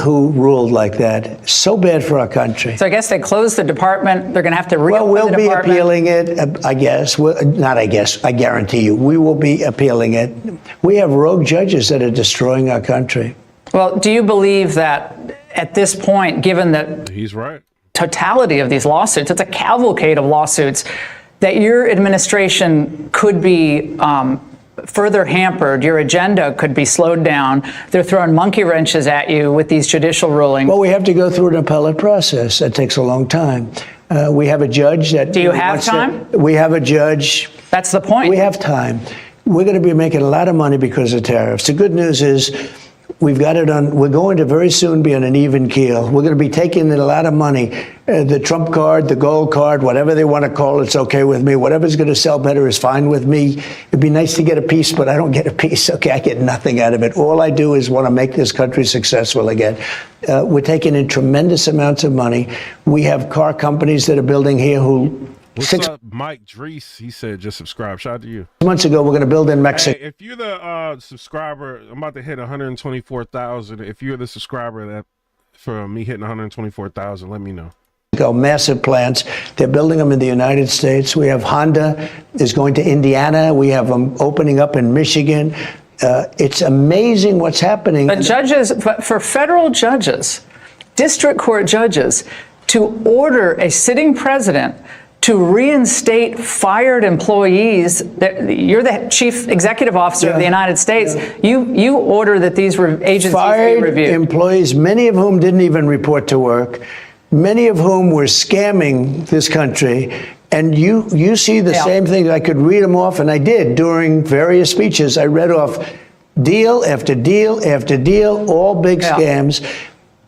Speaker 9: who ruled like that. So bad for our country.
Speaker 8: So I guess they closed the department. They're going to have to reopen
Speaker 9: Well, we'll
Speaker 8: the
Speaker 9: be
Speaker 8: department.
Speaker 9: appealing it, I guess. Not I guess. I guarantee you. We will be appealing it. We have rogue judges that are destroying our country.
Speaker 8: Well, do you believe that at this point, given the
Speaker 1: He's right.
Speaker 8: totality of these lawsuits, it's a cavalcade of lawsuits, that your administration could be further hampered, your agenda could be slowed down? They're throwing monkey wrenches at you with these judicial rulings.
Speaker 9: Well, we have to go through an appellate process. That takes a long time. We have a judge that...
Speaker 8: Do you have time?
Speaker 9: We have a judge...
Speaker 8: That's the point.
Speaker 9: We have time. We're going to be making a lot of money because of tariffs. The good news is we've got it on... We're going to very soon be on an even keel. We're going to be taking in a lot of money. The Trump card, the gold card, whatever they want to call it, it's okay with me. Whatever's going to sell better is fine with me. It'd be nice to get a piece, but I don't get a piece. Okay, I get nothing out of it. All I do is want to make this country successful again. We're taking in tremendous amounts of money. We have car companies that are building here who...
Speaker 1: What's up, Mike Drees? He said, just subscribe. Shout out to you.
Speaker 9: 6 months ago, we're going to build in Mexico.
Speaker 1: Hey, if you're the subscriber, I'm about to hit 124,000. If you're the subscriber that for me hitting 124,000, let me know.
Speaker 9: Massive plants. They're building them in the United States. We have Honda is going to Indiana. We have them opening up in Michigan. It's amazing what's happening.
Speaker 8: But judges, for federal judges, district court judges, to order a sitting president to reinstate fired employees, you're the chief executive officer of the United States. You order that these agencies
Speaker 9: fired
Speaker 8: be reviewed.
Speaker 9: Employees, many of whom didn't even report to work, many of whom were scamming this country. And you see the same thing. I could read them off, and I did during various speeches. I read off deal after deal after deal, all big scams.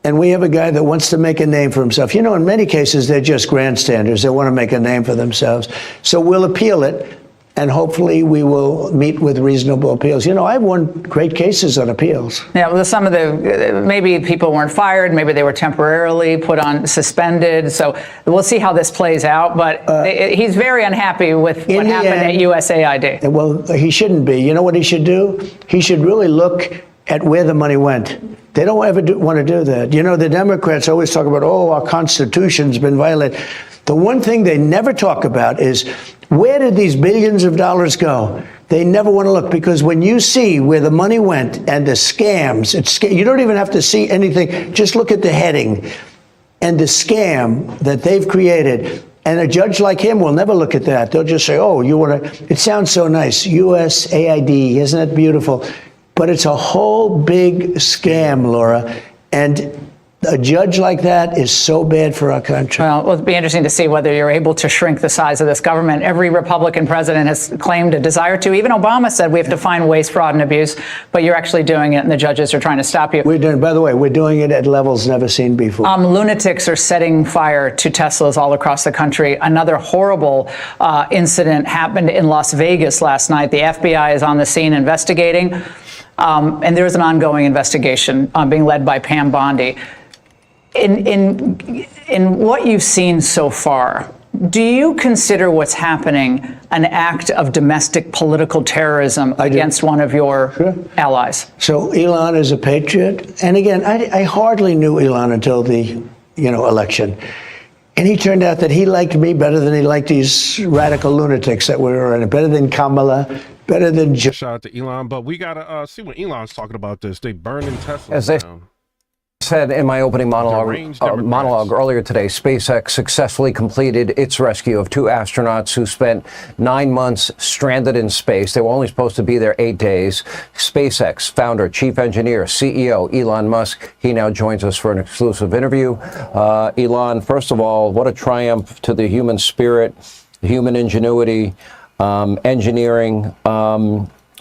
Speaker 9: And we have a guy that wants to make a name for himself. You know, in many cases, they're just grandstanders. They want to make a name for themselves. So we'll appeal it, and hopefully we will meet with reasonable appeals. You know, I've won great cases on appeals.
Speaker 8: Yeah, well, some of the, maybe people weren't fired, maybe they were temporarily put on suspended. So we'll see how this plays out. But he's very unhappy with what happened at USAID.
Speaker 9: Well, he shouldn't be. You know what he should do? He should really look at where the money went. They don't ever want to do that. You know, the Democrats always talk about, oh, our Constitution's been violated. The one thing they never talk about is, where did these billions of dollars go? They never want to look, because when you see where the money went and the scams, you don't even have to see anything. Just look at the heading and the scam that they've created. And a judge like him will never look at that. They'll just say, oh, you want to, it sounds so nice, USAID, isn't it beautiful? But it's a whole big scam, Laura. And a judge like that is so bad for our country.
Speaker 8: Well, it'll be interesting to see whether you're able to shrink the size of this government. Every Republican president has claimed a desire to. Even Obama said we have to find waste, fraud, and abuse. But you're actually doing it, and the judges are trying to stop you.
Speaker 9: We're doing, by the way, we're doing it at levels never seen before.
Speaker 8: Lunatics are setting fire to Teslas all across the country. Another horrible incident happened in Las Vegas last night. The FBI is on the scene investigating, and there is an ongoing investigation being led by Pam Bondi. In what you've seen so far, do you consider what's happening an act of domestic political terrorism against one of your allies?
Speaker 9: So Elon is a patriot. And again, I hardly knew Elon until the election. And he turned out that he liked me better than he liked these radical lunatics that were in it, better than Kamala, better than
Speaker 1: Shout out to Elon, but we got to see when Elon's talking about this. They burning Teslas down.
Speaker 10: Said in my opening monologue earlier today, SpaceX successfully completed its rescue of 2 astronauts who spent 9 months stranded in space. They were only supposed to be there 8 days. SpaceX founder, chief engineer, CEO Elon Musk, he now joins us for an exclusive interview. Elon, first of all, what a triumph to the human spirit, human ingenuity, engineering.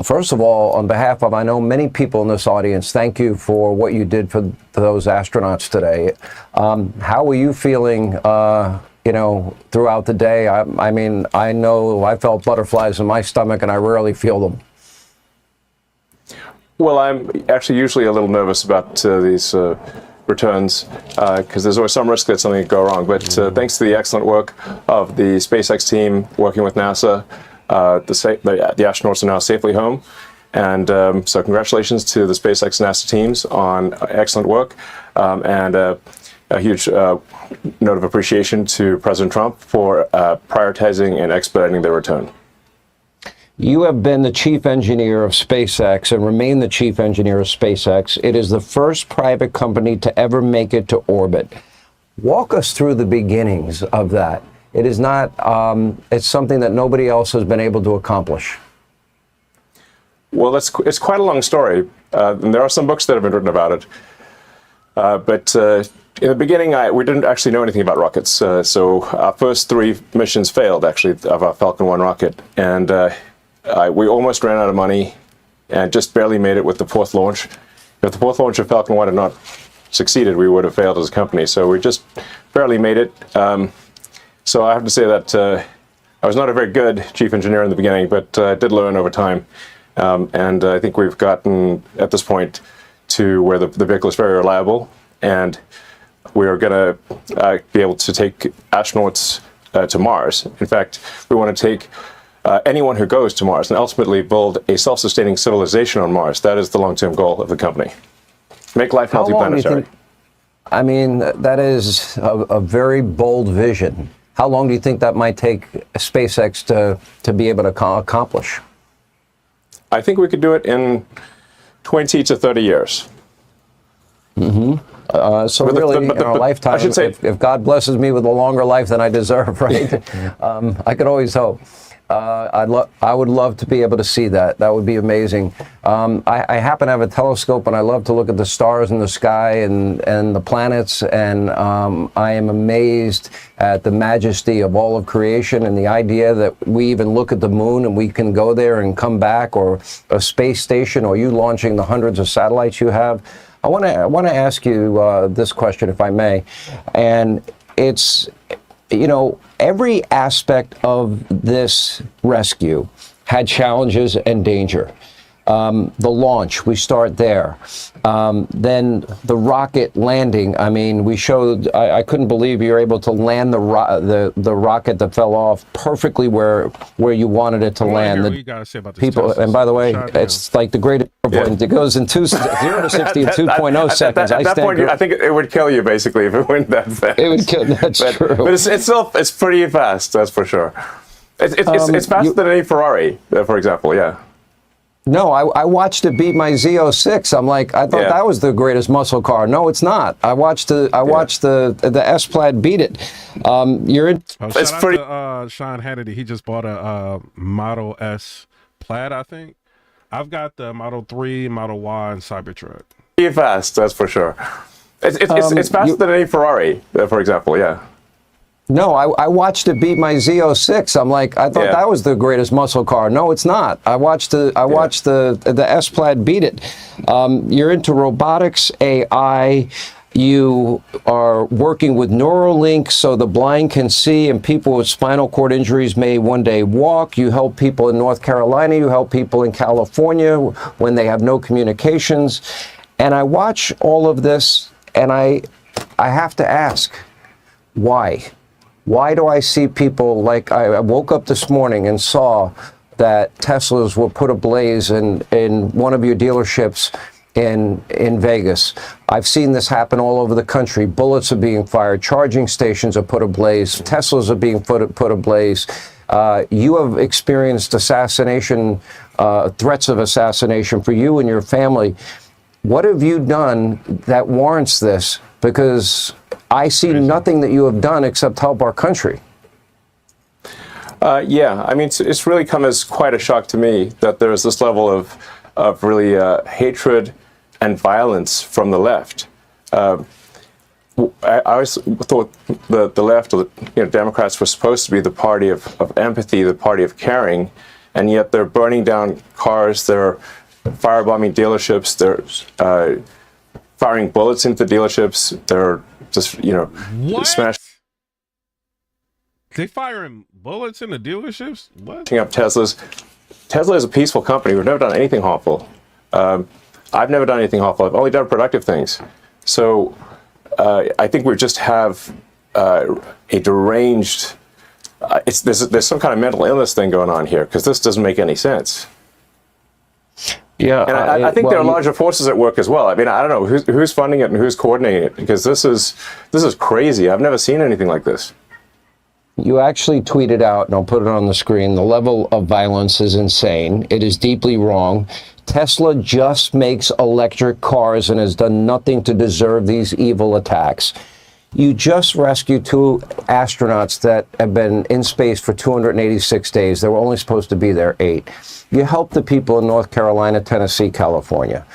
Speaker 10: First of all, on behalf of, I know, many people in this audience, thank you for what you did for those astronauts today. How were you feeling, throughout the day? I mean, I know I felt butterflies in my stomach, and I rarely feel them.
Speaker 11: Well, I'm actually usually a little nervous about these returns because there's always some risk that something could go wrong. But thanks to the excellent work of the SpaceX team working with NASA, the astronauts are now safely home, and so congratulations to the SpaceX and NASA teams on excellent work, and a huge note of appreciation to President Trump for prioritizing and expediting their return.
Speaker 10: You have been the chief engineer of SpaceX and remain the chief engineer of SpaceX. It is the first private company to ever make it to orbit. Walk us through the beginnings of that. It is not, it's something that nobody else has been able to accomplish.
Speaker 11: Well, it's quite a long story, and there are some books that have been written about it. But in the beginning, we didn't actually know anything about rockets. So our first 3 missions failed, actually, of our Falcon 1 rocket. And we almost ran out of money and just barely made it with the 4th launch. If the 4th launch of Falcon 1 had not succeeded, we would have failed as a company. So we just barely made it. So I have to say that I was not a very good chief engineer in the beginning, but I did learn over time. And I think we've gotten, at this point, to where the vehicle is very reliable. And we are going to be able to take astronauts to Mars. In fact, we want to take anyone who goes to Mars and ultimately build a self-sustaining civilization on Mars. That is the long-term goal of the company. Make life multi-planetary.
Speaker 10: I mean, that is a very bold vision. How long do you think that might take SpaceX to be able to accomplish?
Speaker 11: I think we could do it in 20 to 30 years.
Speaker 10: So really, in our lifetime,
Speaker 11: I should say,
Speaker 10: if God blesses me with a longer life than I deserve, right? I could always hope. I would love to be able to see that. That would be amazing. I happen to have a telescope, and I love to look at the stars in the sky and the planets, and I am amazed at the majesty of all of creation and the idea that we even look at the moon and we can go there and come back, or a space station, or you launching the hundreds of satellites you have. I want to ask you this question, if I may, and it's, every aspect of this rescue had challenges and danger. The launch, we start there. Then the rocket landing. I mean, we showed. I couldn't believe you were able to land the rocket that fell off perfectly where you wanted it to land.
Speaker 1: What you gotta say about this
Speaker 10: People,
Speaker 1: Tesla
Speaker 10: and by the way,
Speaker 1: shot
Speaker 10: it's like the greatest. It goes in 0 to 60 in 2.0 seconds.
Speaker 11: At that point, I think it would kill you basically if it went that fast.
Speaker 10: It would kill. That's true.
Speaker 11: But it's pretty fast. That's for sure. It's faster than any Ferrari, for example. Yeah.
Speaker 10: No, I watched it beat my Z06. I'm like, I thought that was the greatest muscle car. No, it's not. I watched the S Plaid beat it. You're in.
Speaker 11: It's pretty.
Speaker 1: Sean Hannity, he just bought a Model S Plaid, I think. I've got the Model 3, Model Y, and Cybertruck.
Speaker 11: Pretty fast, that's for sure. It's faster than any Ferrari, for example. Yeah.
Speaker 10: No, I watched it beat my Z06. I'm like, I thought that was the greatest muscle car. No, it's not. I watched the S Plaid beat it. You're into robotics, AI. You are working with Neuralink so the blind can see and people with spinal cord injuries may one day walk. You help people in North Carolina. You help people in California when they have no communications. And I watch all of this and I have to ask, why? Why do I see people like I woke up this morning and saw that Teslas were put ablaze in one of your dealerships in Vegas? I've seen this happen all over the country. Bullets are being fired. Charging stations are put ablaze. Teslas are being put ablaze. You have experienced assassination, threats of assassination for you and your family. What have you done that warrants this? Because I see nothing that you have done except help our country.
Speaker 11: Yeah, I mean, it's really come as quite a shock to me that there's this level of really hatred and violence from the left. I always thought the left, or Democrats, were supposed to be the party of empathy, the party of caring, and yet they're burning down cars, they're firebombing dealerships, they're firing bullets into dealerships, they're just, smash.
Speaker 1: They firing bullets into dealerships? What?
Speaker 11: Up Teslas. Tesla is a peaceful company. We've never done anything harmful. I've never done anything harmful. I've only done productive things. So I think we just have a deranged. There's some kind of mental illness thing going on here because this doesn't make any sense.
Speaker 10: Yeah,
Speaker 11: and I think there are larger forces at work as well. I mean, I don't know who's funding it and who's coordinating it because this is crazy. I've never seen anything like this.
Speaker 10: You actually tweeted out, and I'll put it on the screen, the level of violence is insane. It is deeply wrong. Tesla just makes electric cars and has done nothing to deserve these evil attacks. You just rescued 2 astronauts that have been in space for 286 days. They were only supposed to be there 8. You help the people in North Carolina, Tennessee, California.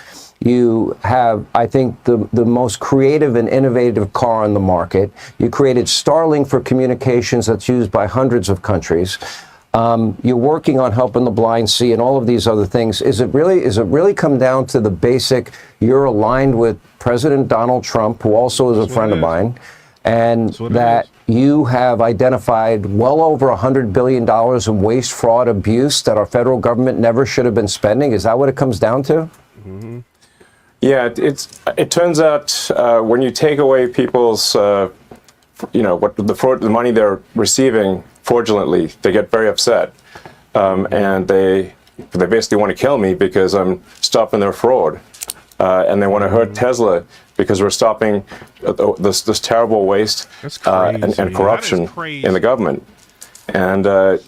Speaker 10: You have, I think, the most creative and innovative car on the market. You created Starlink for communications that's used by hundreds of countries. You're working on helping the blind see and all of these other things. Is it really come down to the basic, you're aligned with President Donald Trump, who also is a friend of mine, and that you have identified well over $100 billion in waste, fraud, abuse that our federal government never should have been spending? Is that what it comes down to?
Speaker 11: Mm-hmm. Yeah, it turns out when you take away people's, what the money they're receiving fraudulently, they get very upset, and they basically want to kill me because I'm stopping their fraud, and they want to hurt Tesla because we're stopping this terrible waste and corruption in the government, and.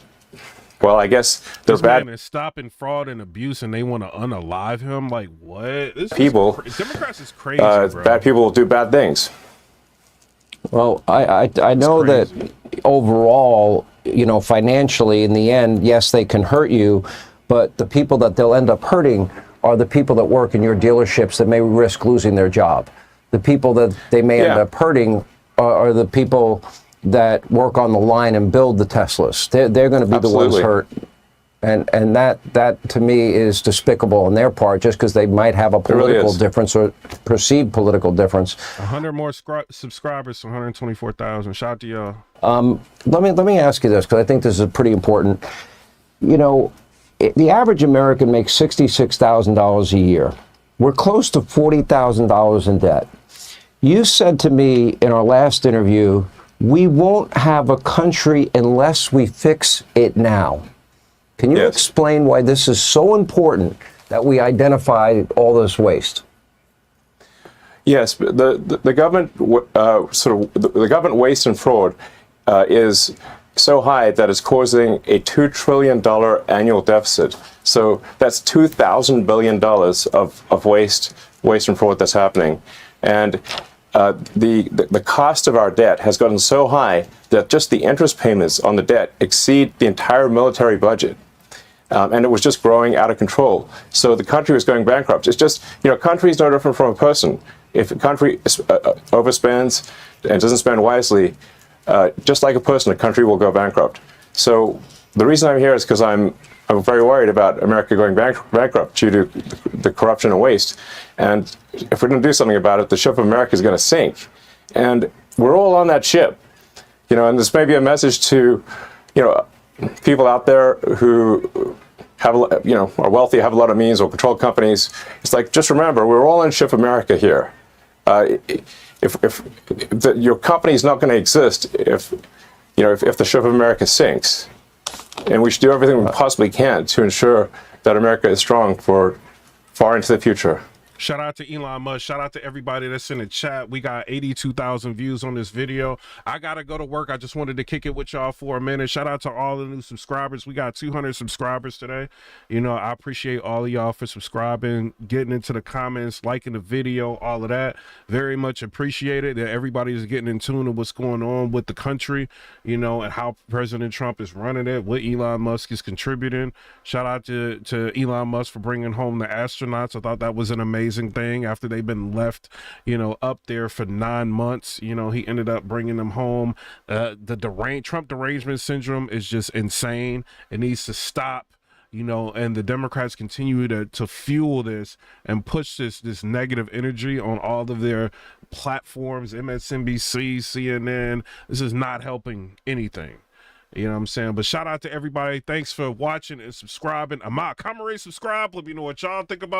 Speaker 11: Well, I guess they're
Speaker 1: this
Speaker 11: bad.
Speaker 1: Man is stopping fraud and abuse, and they want to unalive him. Like what? This
Speaker 11: people.
Speaker 1: Democrats is crazy. Bro.
Speaker 11: Bad people do bad things.
Speaker 10: Well, I know that overall, financially, in the end, yes, they can hurt you, but the people that they'll end up hurting are the people that work in your dealerships that may risk losing their job. The people that they may end up hurting are the people that work on the line and build the Teslas. They're going to be the ones hurt. And that to me is despicable on their part, just because they might have a political difference or perceived political difference.
Speaker 1: 100 more subscribers, 124,000. Shout out to y'all.
Speaker 10: Let me ask you this, because I think this is pretty important. the average American makes $66,000 a year. We're close to $40,000 in debt. You said to me in our last interview, we won't have a country unless we fix it now. Can you explain why this is so important that we identify all this waste?
Speaker 11: Yes, the government the government waste and fraud is so high that it's causing a $2 trillion annual deficit. So that's $2,000 billion of waste and fraud that's happening, and the cost of our debt has gotten so high that just the interest payments on the debt exceed the entire military budget. And it was just growing out of control. So the country was going bankrupt. It's just, a country is no different from a person. If a country overspends and doesn't spend wisely, just like a person, a country will go bankrupt. So the reason I'm here is because I'm very worried about America going bankrupt due to the corruption and waste. And if we don't do something about it, the ship of America is going to sink. And we're all on that ship. And this may be a message to, people out there who have, are wealthy, have a lot of means, or control companies. It's like, just remember, we're all in Ship America here. If your company is not going to exist if the Ship of America sinks, and we should do everything we possibly can to ensure that America is strong for far into the future.
Speaker 1: Shout out to Elon Musk. Shout out to everybody that's in the chat. We got 82,000 views on this video. I got to go to work. I just wanted to kick it with y'all for a minute. Shout out to all the new subscribers. We got 200 subscribers today. I appreciate all of y'all for subscribing, getting into the comments, liking the video, all of that. Very much appreciated that everybody is getting in tune to what's going on with the country, and how President Trump is running it, what Elon Musk is contributing. Shout out to Elon Musk for bringing home the astronauts. I thought that was an amazing thing after they've been left, up there for 9 months. He ended up bringing them home. The Trump derangement syndrome is just insane. It needs to stop. And the Democrats continue to fuel this and push this negative energy on all of their platforms, MSNBC, CNN. This is not helping anything. You know what I'm saying? But shout out to everybody. Thanks for watching and subscribing. Ahmad, comment, rate, subscribe. Let me know what y'all think about